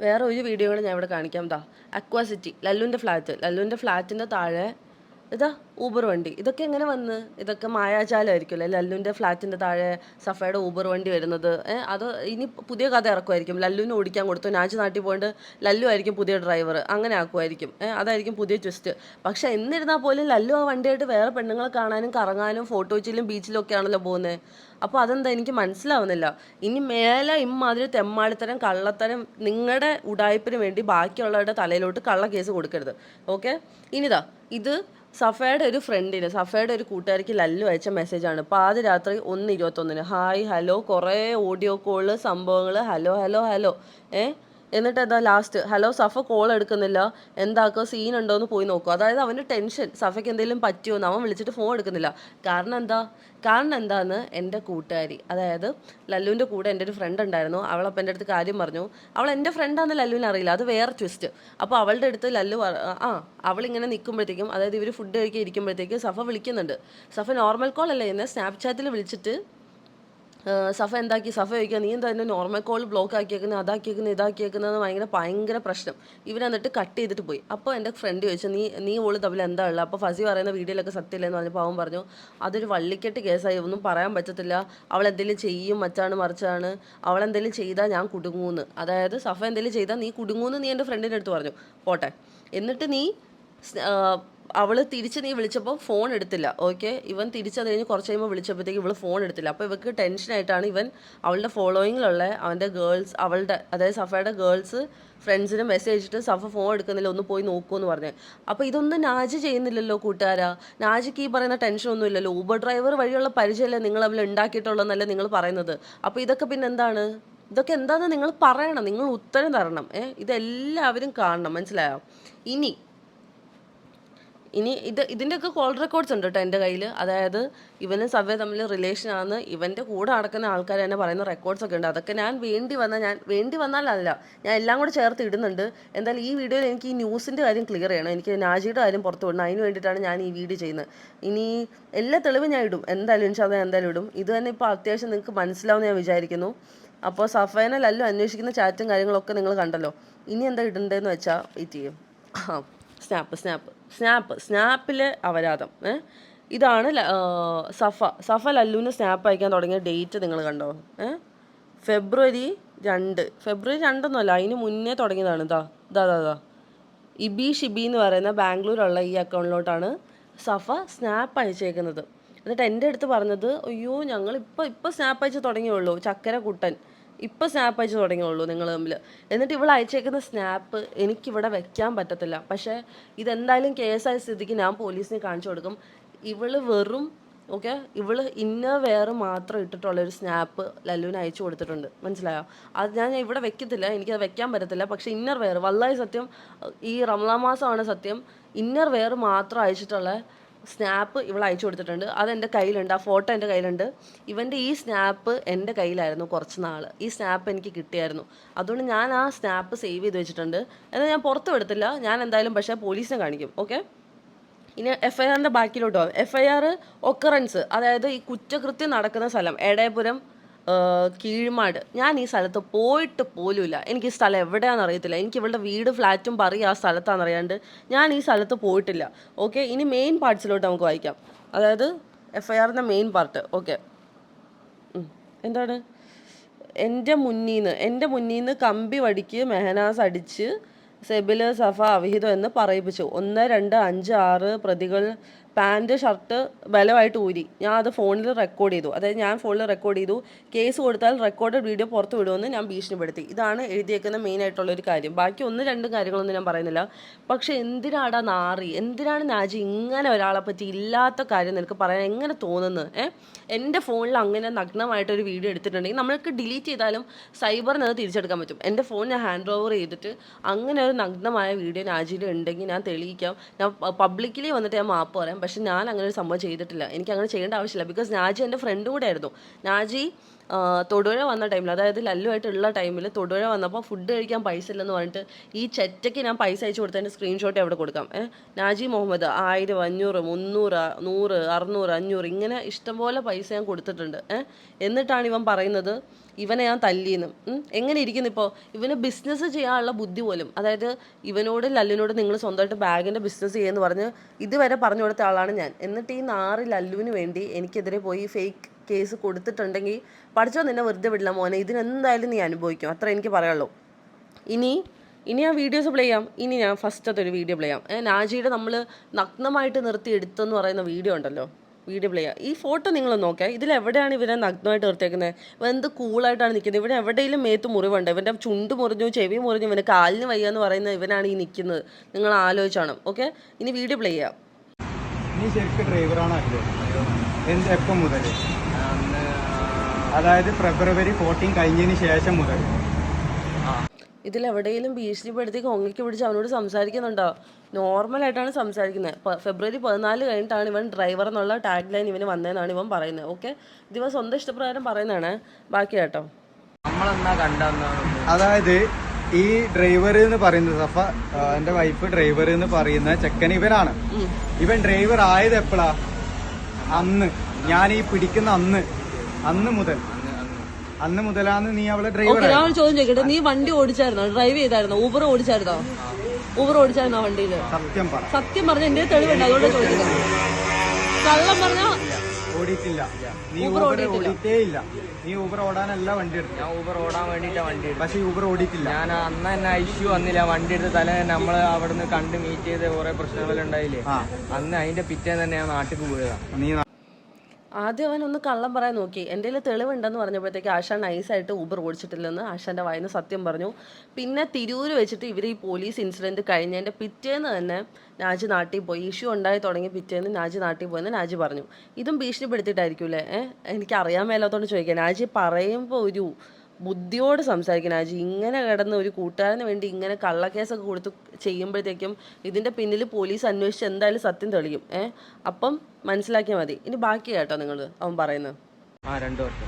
വേറെ ഒരു വീഡിയോ കൂടെ ഞാൻ ഇവിടെ കാണിക്കാം. അക്വാസിറ്റി, ലല്ലുവിൻ്റെ ഫ്ലാറ്റിൻ്റെ താഴെ ഊബർ വണ്ടി. ഇതൊക്കെ എങ്ങനെ വന്ന്? ഇതൊക്കെ മായാജാലമായിരിക്കുമല്ലേ ലല്ലുവിൻ്റെ ഫ്ലാറ്റിൻ്റെ താഴെ സഫയുടെ ഊബർ വണ്ടി വരുന്നത്. അത് ഇനി പുതിയ കഥ ഇറക്കുമായിരിക്കും. ലല്ലുവിന് ഓടിക്കാൻ കൊടുത്തു, നാച്ച് നാട്ടിൽ പോയിട്ട് ലല്ലു ആയിരിക്കും പുതിയ ഡ്രൈവർ, അങ്ങനെ ആക്കുമായിരിക്കും. അതായിരിക്കും പുതിയ ട്വിസ്റ്റ്. പക്ഷെ എന്നിരുന്നാൽ പോലും ലല്ലു ആ വണ്ടിയായിട്ട് വേറെ പെണ്ണുങ്ങളെ കാണാനും കറങ്ങാനും ഫോട്ടോച്ചിലും ബീച്ചിലും ഒക്കെ ആണല്ലോ പോകുന്നത്. അപ്പോൾ അതെന്താ എനിക്ക് മനസ്സിലാവുന്നില്ല. ഇനി മേലെ ഇമ്മാതിരി തെമ്മാടിത്തരം കള്ളത്തരം നിങ്ങളുടെ ഉടായ്പിന് വേണ്ടി ബാക്കിയുള്ളവരുടെ തലയിലോട്ട് കള്ള കേസ് കൊടുക്കരുത്. ഓക്കെ, ഇത് സഫയുടെ ഒരു ഫ്രണ്ടിന്, സഫയുടെ ഒരു കൂട്ടുകാരിക്ക് ലല്ലു അയച്ച മെസ്സേജാണ്. പാതിരാത്രി 1:21. ഹായ് ഹലോ, കുറേ ഓഡിയോ കോള് സംഭവങ്ങൾ, ഹലോ എന്നിട്ട് ലാസ്റ്റ് ലാസ്റ്റ് സഫ കോൾ എടുക്കുന്നില്ല, എന്താക്കോ സീൻ ഉണ്ടോയെന്ന് പോയി നോക്കും. അതായത് അവന് ടെൻഷൻ, സഫയ്ക്ക് എന്തെങ്കിലും പറ്റുമോന്ന്. അവൻ വിളിച്ചിട്ട് ഫോൺ എടുക്കുന്നില്ല. കാരണം എന്താന്ന് എൻ്റെ കൂട്ടുകാരി, അതായത് ലല്ലുവിൻ്റെ കൂടെ എൻ്റെ ഒരു ഫ്രണ്ട് ഉണ്ടായിരുന്നു. അവളപ്പം എൻ്റെ അടുത്ത് കാര്യം പറഞ്ഞു. അവൾ എൻ്റെ ഫ്രണ്ടാണെന്ന് ലല്ലുവിന് അറിയില്ല, അത് വേറെ ട്വിസ്റ്റ്. അപ്പോൾ അവളുടെ അടുത്ത് ലല്ലു അവളിങ്ങനെ നിൽക്കുമ്പോഴത്തേക്കും, അതായത് ഇവർ ഫുഡ് കഴിക്കാൻ ഇരിക്കുമ്പോഴത്തേക്ക് സഫ വിളിക്കുന്നുണ്ട്. സഫ നോർമൽ കോൾ അല്ലേ ചെയ്യുന്നത്, സ്നാപ്ചാറ്റിൽ വിളിച്ചിട്ട് സഫ ചോദിക്കുക, നീ എന്താ എന്നെ നോർമൽ കോൾ ബ്ലോക്ക് ആക്കിയേക്കുന്നത്, ഇതാക്കിയേക്കുന്നതെന്ന് ഭയങ്കര പ്രശ്നം. ഇവരെന്നിട്ട് കട്ട് ചെയ്തിട്ട് പോയി. അപ്പോൾ എൻ്റെ ഫ്രണ്ട് ചോദിച്ചു, നീ ഓള് തമ്മിൽ എന്താ ഉള്ളത്? അപ്പോൾ ഫസി പറയുന്ന വീഡിയോയിലൊക്കെ സത്യമില്ലെന്ന് പറഞ്ഞപ്പോൾ അവൻ പറഞ്ഞു, അതൊരു വള്ളിക്കെട്ട് കേസായി, ഒന്നും പറയാൻ പറ്റത്തില്ല, അവൾ എന്തെങ്കിലും ചെയ്യും, മറിച്ചാണ്, അവളെന്തെങ്കിലും ചെയ്താൽ ഞാൻ കുടുങ്ങൂന്ന്. അതായത് സഫ എന്തെങ്കിലും ചെയ്താൽ നീ കുടുങ്ങൂന്ന് നീ എൻ്റെ ഫ്രണ്ടിൻ്റെ അടുത്ത് പറഞ്ഞു. പോട്ടെ, എന്നിട്ട് അവൾ തിരിച്ച് നീ വിളിച്ചപ്പോൾ ഫോൺ എടുത്തില്ല. ഓക്കെ, ഇവൻ തിരിച്ചത് കഴിഞ്ഞ് കുറച്ച് കഴിയുമ്പോൾ വിളിച്ചപ്പോഴത്തേക്ക് ഇവൾ ഫോൺ എടുത്തില്ല. അപ്പോൾ ഇവർക്ക് ടെൻഷനായിട്ടാണ് ഇവൻ അവളുടെ ഫോളോയിങ്ങിലുള്ള അവൻ്റെ ഗേൾസ്, അതായത് സഫയുടെ ഗേൾസ് ഫ്രണ്ട്സിന് മെസ്സേജ് അയച്ചിട്ട് സഫ ഫോൺ എടുക്കുന്നില്ല, ഒന്ന് പോയി നോക്കുമെന്ന് പറഞ്ഞു. അപ്പോൾ ഇതൊന്നും നാജ് ചെയ്യുന്നില്ലല്ലോ കൂട്ടുകാരാ. നാജിക്ക് ഈ പറയുന്ന ടെൻഷനൊന്നും ഇല്ലല്ലോ. ഊബർ ഡ്രൈവർ വഴിയുള്ള പരിചയമല്ലേ നിങ്ങൾ തമ്മിൽ ഉണ്ടാക്കിയിട്ടുള്ളതെന്നല്ലേ നിങ്ങൾ പറയുന്നത്. അപ്പോൾ ഇതൊക്കെ പിന്നെ എന്താണ്? ഇതൊക്കെ എന്താണെന്ന് നിങ്ങൾ പറയണം, നിങ്ങൾ ഉത്തരം തരണം. ഇതെല്ലാവരും കാണണം, മനസ്സിലായോ? ഇനി ഇതിൻ്റെയൊക്കെ കോൾ റെക്കോർഡ്സ് ഉണ്ട് കേട്ടോ എൻ്റെ കയ്യിൽ. അതായത് ഇവനും സവ്യ തമ്മിൽ റിലേഷനാണ്, ഇവൻ്റെ കൂടെ നടക്കുന്ന ആൾക്കാർ തന്നെ പറയുന്ന റെക്കോർഡ്സ് ഒക്കെ ഉണ്ട്. അതൊക്കെ ഞാൻ വേണ്ടി വന്നാലല്ല, ഞാൻ എല്ലാം കൂടെ ചേർത്ത് ഇടുന്നുണ്ട്. എന്തായാലും ഈ വീഡിയോയിൽ എനിക്ക് ഈ ന്യൂസിൻ്റെ കാര്യം ക്ലിയർ ചെയ്യണം, എനിക്ക് നാജിയുടെ കാര്യം പുറത്ത് വിടണം. അതിന് വേണ്ടിയിട്ടാണ് ഞാൻ ഈ വീഡിയോ ചെയ്യുന്നത്. ഇനി എല്ലാ തെളിവും ഞാൻ ഇടും, എന്തായാലും ഇടും. ഇത് തന്നെ ഇപ്പോൾ അത്യാവശ്യം നിങ്ങൾക്ക് മനസ്സിലാവുമെന്ന് ഞാൻ വിചാരിക്കുന്നു. അപ്പോൾ സഫേനെ ലല്ലു അന്വേഷിക്കുന്ന ചാറ്റും കാര്യങ്ങളൊക്കെ നിങ്ങൾ കണ്ടല്ലോ. ഇനി എന്താ ഇടേണ്ടതെന്ന് വെച്ചാൽ വെയിറ്റ് ചെയ്യും. സ്നാപ്പിലെ അപരാധം. ഇതാണ് സഫ ലല്ലുവിന് സ്നാപ്പ് അയക്കാൻ തുടങ്ങിയ ഡേറ്റ് നിങ്ങൾ കണ്ടോ? ഫെബ്രുവരി 2 അതിന് മുന്നേ തുടങ്ങിയതാണ്. ഇതാ ഇബി ഷിബി എന്ന് പറയുന്ന ബാംഗ്ലൂരുള്ള ഈ അക്കൗണ്ടിലോട്ടാണ് സഫ സ്നാപ്പ് അയച്ചേക്കുന്നത്. എന്നിട്ട് എൻ്റെ അടുത്ത് പറഞ്ഞത്, അയ്യോ ഞങ്ങൾ ഇപ്പോൾ സ്നാപ്പ് അയച്ച് തുടങ്ങിയുള്ളൂ, ചക്കര കുട്ടൻ ഇപ്പോൾ സ്നാപ്പ് അയച്ച് തുടങ്ങിയുള്ളൂ നിങ്ങൾ തമ്മിൽ. എന്നിട്ട് ഇവൾ അയച്ചേക്കുന്ന സ്നാപ്പ് എനിക്കിവിടെ വെക്കാൻ പറ്റത്തില്ല. പക്ഷേ ഇതെന്തായാലും കേസായ സ്ഥിതിക്ക് ഞാൻ പോലീസിനെ കാണിച്ചു കൊടുക്കും. ഇവള് ഇന്നർ വെയർ മാത്രം ഇട്ടിട്ടുള്ളൊരു സ്നാപ്പ് ലല്ലുവിന് അയച്ചു കൊടുത്തിട്ടുണ്ട്, മനസ്സിലായോ? അത് ഞാൻ ഇവിടെ വെക്കത്തില്ല, എനിക്കത് വെക്കാൻ പറ്റത്തില്ല. പക്ഷേ ഇന്നർ വെയർ, വല്ലാഹി സത്യം, ഈ റമദാൻ മാസമാണ് സത്യം, ഇന്നർ വെയർ മാത്രം അയച്ചിട്ടുള്ള സ്നാപ്പ് ഇവൾ അയച്ചു കൊടുത്തിട്ടുണ്ട്. അതെൻ്റെ കയ്യിലുണ്ട്, ആ ഫോട്ടോ എൻ്റെ കയ്യിലുണ്ട്. ഇവൻ്റെ ഈ സ്നാപ്പ് എൻ്റെ കയ്യിലായിരുന്നു കുറച്ച് നാൾ. ഈ സ്നാപ്പ് എനിക്ക് കിട്ടിയായിരുന്നു, അതുകൊണ്ട് ഞാൻ ആ സ്നാപ്പ് സേവ് ചെയ്ത് വെച്ചിട്ടുണ്ട്. എന്നാൽ ഞാൻ പുറത്ത് വിടത്തില്ല, ഞാൻ എന്തായാലും പക്ഷേ പോലീസിനെ കാണിക്കും. ഓക്കെ, ഇനി FIRൻ്റെ ബാക്കിലോട്ട് പോകാം. FIR ഒക്കറൻസ്, അതായത് ഈ കുറ്റകൃത്യം നടക്കുന്ന സ്ഥലം എടയപുരം കീഴ്മാട്. ഞാൻ ഈ സ്ഥലത്ത് പോയിട്ട് പോലുമില്ല, എനിക്ക് ഈ സ്ഥലം എവിടെയാണെന്ന് അറിയത്തില്ല. എനിക്ക് ഇവളുടെ വീട് ഫ്ലാറ്റും പറയും ആ സ്ഥലത്താണെന്ന് അറിയാണ്ട് ഞാൻ ഈ സ്ഥലത്ത് പോയിട്ടില്ല. ഓക്കെ, ഇനി മെയിൻ പാർട്സിലോട്ട് നമുക്ക് വായിക്കാം. അതായത് FIRൻ്റെ മെയിൻ പാർട്ട്. ഓക്കെ, എന്താണ്? എൻ്റെ മുന്നീന്ന് കമ്പി വടിക്ക് മെഹനാസ് അടിച്ച് സെബില് സഫ അവിഹിതം എന്ന് പറയിപ്പിച്ചു. 1, 2, 5, 6 പ്രതികൾ പാൻറ്റ് ഷർട്ട് ബലമായിട്ട് ഊരി ഞാൻ അത് ഫോണിൽ റെക്കോർഡ് ചെയ്തു. അതായത് ഞാൻ ഫോണിൽ റെക്കോർഡ് ചെയ്തു. കേസ് കൊടുത്താൽ റെക്കോർഡഡ് വീഡിയോ പുറത്ത് വിടുമെന്ന് ഞാൻ ഭീഷണിപ്പെടുത്തി. ഇതാണ് എഴുതിയേക്കുന്ന മെയിനായിട്ടുള്ളൊരു കാര്യം. ബാക്കി 1-2 കാര്യങ്ങളൊന്നും ഞാൻ പറയുന്നില്ല. പക്ഷേ എന്തിനാടാ നാറി, എന്തിനാണ് നാജി ഇങ്ങനെ ഒരാളെ പറ്റി ഇല്ലാത്ത കാര്യം നിനക്ക് പറയാൻ എങ്ങനെ തോന്നുന്നു? എൻ്റെ ഫോണിൽ അങ്ങനെ നഗ്നമായിട്ടൊരു വീഡിയോ എടുത്തിട്ടുണ്ടെങ്കിൽ നമ്മൾക്ക് ഡിലീറ്റ് ചെയ്താലും സൈബറിന് അത് തിരിച്ചെടുക്കാൻ പറ്റും. എൻ്റെ ഫോൺ ഞാൻ ഹാൻഡ് ഓവർ ചെയ്തിട്ട് അങ്ങനെ ഒരു നഗ്നമായ വീഡിയോ നാജിയിൽ ഉണ്ടെങ്കിൽ ഞാൻ തെളിയിക്കാം. ഞാൻ പബ്ലിക്കലി വന്നിട്ട് ഞാൻ മാപ്പ് പറയാം. പക്ഷെ ഞാൻ അങ്ങനെ ഒരു സംഭവം ചെയ്തിട്ടില്ല. എനിക്ക് അങ്ങനെ ചെയ്യേണ്ട ആവശ്യമില്ല. ബിക്കോസ് നാജി എൻ്റെ ഫ്രണ്ടും കൂടെ ആയിരുന്നു. നാജി തൊടുപുഴ വന്ന ടൈമിൽ, അതായത് ലല്ലുമായിട്ടുള്ള ടൈമിൽ തൊടുപുഴ വന്നപ്പോൾ ഫുഡ് കഴിക്കാൻ പൈസ ഇല്ലെന്ന് പറഞ്ഞിട്ട് ഈ ചെറ്റയ്ക്ക് ഞാൻ പൈസ അയച്ചു കൊടുത്തതിൻ്റെ സ്ക്രീൻഷോട്ട് അവിടെ കൊടുക്കാം. നാജി മുഹമ്മദ് 1000, 500, 300, 100, 600, 500 ഇങ്ങനെ ഇഷ്ടംപോലെ പൈസ ഞാൻ കൊടുത്തിട്ടുണ്ട്. എന്നിട്ടാണ് ഇവൻ പറയുന്നത് ഇവനെ ഞാൻ തല്ലിയെന്ന്. എങ്ങനെ ഇരിക്കുന്നു ഇപ്പോൾ? ഇവന് ബിസിനസ് ചെയ്യാനുള്ള ബുദ്ധി പോലും, അതായത് ഇവനോട് ലല്ലുവിനോട് നിങ്ങൾ സ്വന്തമായിട്ട് ബാഗിൻ്റെ ബിസിനസ് ചെയ്യുമെന്ന് പറഞ്ഞ് ഇതുവരെ പറഞ്ഞു കൊടുത്ത ആളാണ് ഞാൻ. എന്നിട്ട് ഈ നാറി ലല്ലുവിന് വേണ്ടി എനിക്കെതിരെ പോയി ഫേക്ക് കേസ് കൊടുത്തിട്ടുണ്ടെങ്കിൽ പഠിച്ചോ നിന്നെ വെറുതെ വിടില്ല മോനെ. ഇതിനെന്തായാലും നീ അനുഭവിക്കും. അത്ര എനിക്ക് പറയാനുള്ളൂ. ഇനി ഞാൻ വീഡിയോസ് പ്ലേ ചെയ്യാം. ഇനി ഞാൻ ഫസ്റ്റത്തെ ഒരു വീഡിയോ പ്ലേ ചെയ്യാം. നാജിയുടെ നമ്മൾ നഗ്നമായിട്ട് നിർത്തി എടുത്തെന്ന് പറയുന്ന വീഡിയോ ഉണ്ടല്ലോ, വീഡിയോ പ്ലേ ചെയ്യാം. ഈ ഫോട്ടോ നിങ്ങൾ നോക്കാം. ഇതിലെവിടെയാണ് ഇവനെ നഗ്നമായിട്ട് നിർത്തിയേക്കുന്നത്? ഇവൻ എന്ത് കൂളായിട്ടാണ് നിൽക്കുന്നത്. ഇവിടെ എവിടെയെങ്കിലും മേത്ത് മുറിവുണ്ട്. ഇവൻ്റെ ചുണ്ട് മുറിഞ്ഞു, ചെവി മുറിഞ്ഞു, ഇവന് കാലിന് വയ്യ എന്ന് പറയുന്ന ഇവനാണ് ഈ നിൽക്കുന്നത്. നിങ്ങൾ ആലോചിച്ചാണ്. ഓക്കെ, ഇനി വീഡിയോ പ്ലേ ചെയ്യാം. നീ ശരിക്കും ഡ്രൈവറാണ് എപ്പം മുതൽ? അതായത് ഫെബ്രുവരി 14 കഴിഞ്ഞതിന് ശേഷം മുതൽ. ഇതിലെവിടെയെങ്കിലും ഭീഷണിപ്പെടുത്തി കൊങ്ങിക്ക് പിടിച്ച് അവനോട് സംസാരിക്കുന്നുണ്ടോ? നോർമലായിട്ടാണ് സംസാരിക്കുന്നത്. ഫെബ്രുവരി 14 കഴിഞ്ഞിട്ടാണ് ഇവൻ ഡ്രൈവർ എന്നുള്ള ടാഗ് ലൈൻ ഇവന് വന്നതെന്നാണ് ഇവൻ പറയുന്നത്. ഓക്കെ, ഇത് ഇവൻ സ്വന്തം ഇഷ്ടപ്രകാരം പറയുന്നതാണ്. ബാക്കി കേട്ടോ. അതായത് ഈ ഡ്രൈവർ എന്ന് പറയുന്നത് സഫ, എന്റെ വൈഫ് ഡ്രൈവർ എന്ന് പറയുന്ന ചെക്കൻ ഇവനാണ്. ഇവൻ ഡ്രൈവർ ആയത് എപ്പോഴാ? അന്ന് ഞാൻ ഈ പിടിക്കുന്ന അന്ന് മുതലാണ് നീ അവളെ ഡ്രൈവർ. ഞാൻ ഒരു ചോദ്യം ചോദിക്കട്ടെ, നീ വണ്ടി ഓടിച്ചായിരുന്നോ? ഡ്രൈവ് ചെയ്തായിരുന്നോ? ഊബർ ഓടിച്ചായിരുന്നോ? വണ്ടിയില്? സത്യം പറഞ്ഞ എന്റെ തെളിവുണ്ട്, അതുകൊണ്ട് ചോദിക്കുന്നത്. കള്ളം പറഞ്ഞ ഓടിയിട്ടില്ല. നീ ഊബർ ഓടിയിട്ടേ ഇല്ല. നീ ഊബർ ഓടാനല്ല വണ്ടി എടുത്തു. ഞാൻ ഊബർ ഓടാൻ വേണ്ടിയിട്ടാണ് വണ്ടി എടുത്തത്. പക്ഷെ ഊബർ ഓടിയിട്ടില്ല. ഞാൻ അന്ന് തന്നെ ഇഷ്യൂ വന്നില്ല. വണ്ടി എടുത്ത് തല നമ്മള് അവിടുന്ന് കണ്ട് മീറ്റ് ചെയ്ത് കുറെ പ്രശ്നങ്ങളുണ്ടായില്ലേ, അന്ന് അതിന്റെ പിറ്റേന്ന് തന്നെ ഞാൻ നാട്ടിൽ പോയതാണ്. നീ ആദ്യം അവൻ ഒന്ന് കള്ളം പറയാൻ നോക്കി. എൻ്റെ കയ്യിൽ തെളിവുണ്ടെന്ന് പറഞ്ഞപ്പോഴത്തേക്ക് ആശാൻ നൈസായിട്ട് ഊബർ ഓടിച്ചിട്ടില്ലെന്ന് ആശാൻ്റെ വായിന്ന് സത്യം പറഞ്ഞു. പിന്നെ തിരൂര് വെച്ചിട്ട് ഇവർ ഈ പോലീസ് ഇൻസിഡൻറ്റ് കഴിഞ്ഞതിൻ്റെ പിറ്റേന്ന് തന്നെ നാജി നാട്ടിൽ പോയി. ഇഷ്യൂ ഉണ്ടായി തുടങ്ങി പിറ്റേന്ന് നാജി നാട്ടിൽ പോയെന്ന് നാജി പറഞ്ഞു. ഇതും ഭീഷണിപ്പെടുത്തിയിട്ടായിരിക്കൂലേ? എനിക്ക് അറിയാൻ മേലാത്തോണ്ട് ചോദിക്കാം. നാജി പറയുമ്പോൾ ഒരു ബുദ്ധിയോട് സംസാരിക്കണം. നാജി ഇങ്ങനെ കിടന്ന് ഒരു കൂട്ടുകാരന് വേണ്ടി ഇങ്ങനെ കള്ളക്കേസൊക്കെ കൊടുത്ത് ചെയ്യുമ്പോഴത്തേക്കും ഇതിൻ്റെ പിന്നിൽ പോലീസ് അന്വേഷിച്ച് എന്തായാലും സത്യം തെളിയും. അപ്പം മനസ്സിലാക്കിയാൽ മതി. ഇനി ബാക്കി കേട്ടോ നിങ്ങൾ അവൻ പറയുന്നത്. 2 വർഷം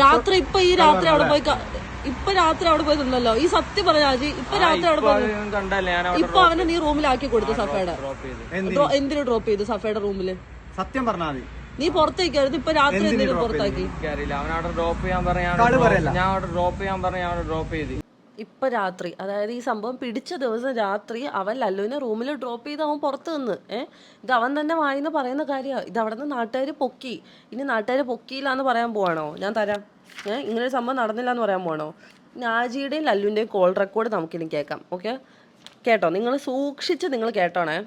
രാത്രി ഈ രാത്രി അവിടെ പോയി നിന്നല്ലോ. ഈ സത്യം പറഞ്ഞ രാജി രാത്രി അവിടെ പോയി കണ്ടല്ലേ? അവനെ നീ റൂമിലാക്കി കൊടുത്തു സഫയുടെ. എന്തിനു ഡ്രോപ്പ് ചെയ്തു സഫയുടെ റൂമില്? സത്യം പറഞ്ഞാൽ മതി. നീ പുറത്തേക്കായിരുന്നു. ഇപ്പൊ രാത്രി എന്തിനു പുറത്താക്കി? അവനവിടെ ഡ്രോപ്പ് ചെയ്യാൻ പറഞ്ഞ ഞാൻ അവിടെ ഡ്രോപ്പ് ചെയ്ത്. ഇപ്പൊ രാത്രി, അതായത് ഈ സംഭവം പിടിച്ച ദിവസം രാത്രി അവൻ ലല്ലുവിനെ റൂമിൽ ഡ്രോപ്പ് ചെയ്ത് അവൻ പുറത്ത് നിന്ന്. ഇത് അവൻ തന്നെ വായിന്ന് പറയുന്ന കാര്യമാണ്. ഇത് അവിടെ നിന്ന് നാട്ടുകാർ പൊക്കി. ഇനി നാട്ടുകാർ പൊക്കിയില്ല എന്ന് പറയാൻ പോവാണോ? ഞാൻ തരാം. ഇങ്ങനൊരു സംഭവം നടന്നില്ല എന്ന് പറയാൻ പോവാണോ? നാജിയുടെയും ലല്ലുവിൻ്റെയും കോൾ റെക്കോർഡ് നമുക്കിനി കേൾക്കാം. ഓക്കെ, കേട്ടോ, നിങ്ങൾ സൂക്ഷിച്ച് നിങ്ങൾ കേട്ടോണേ.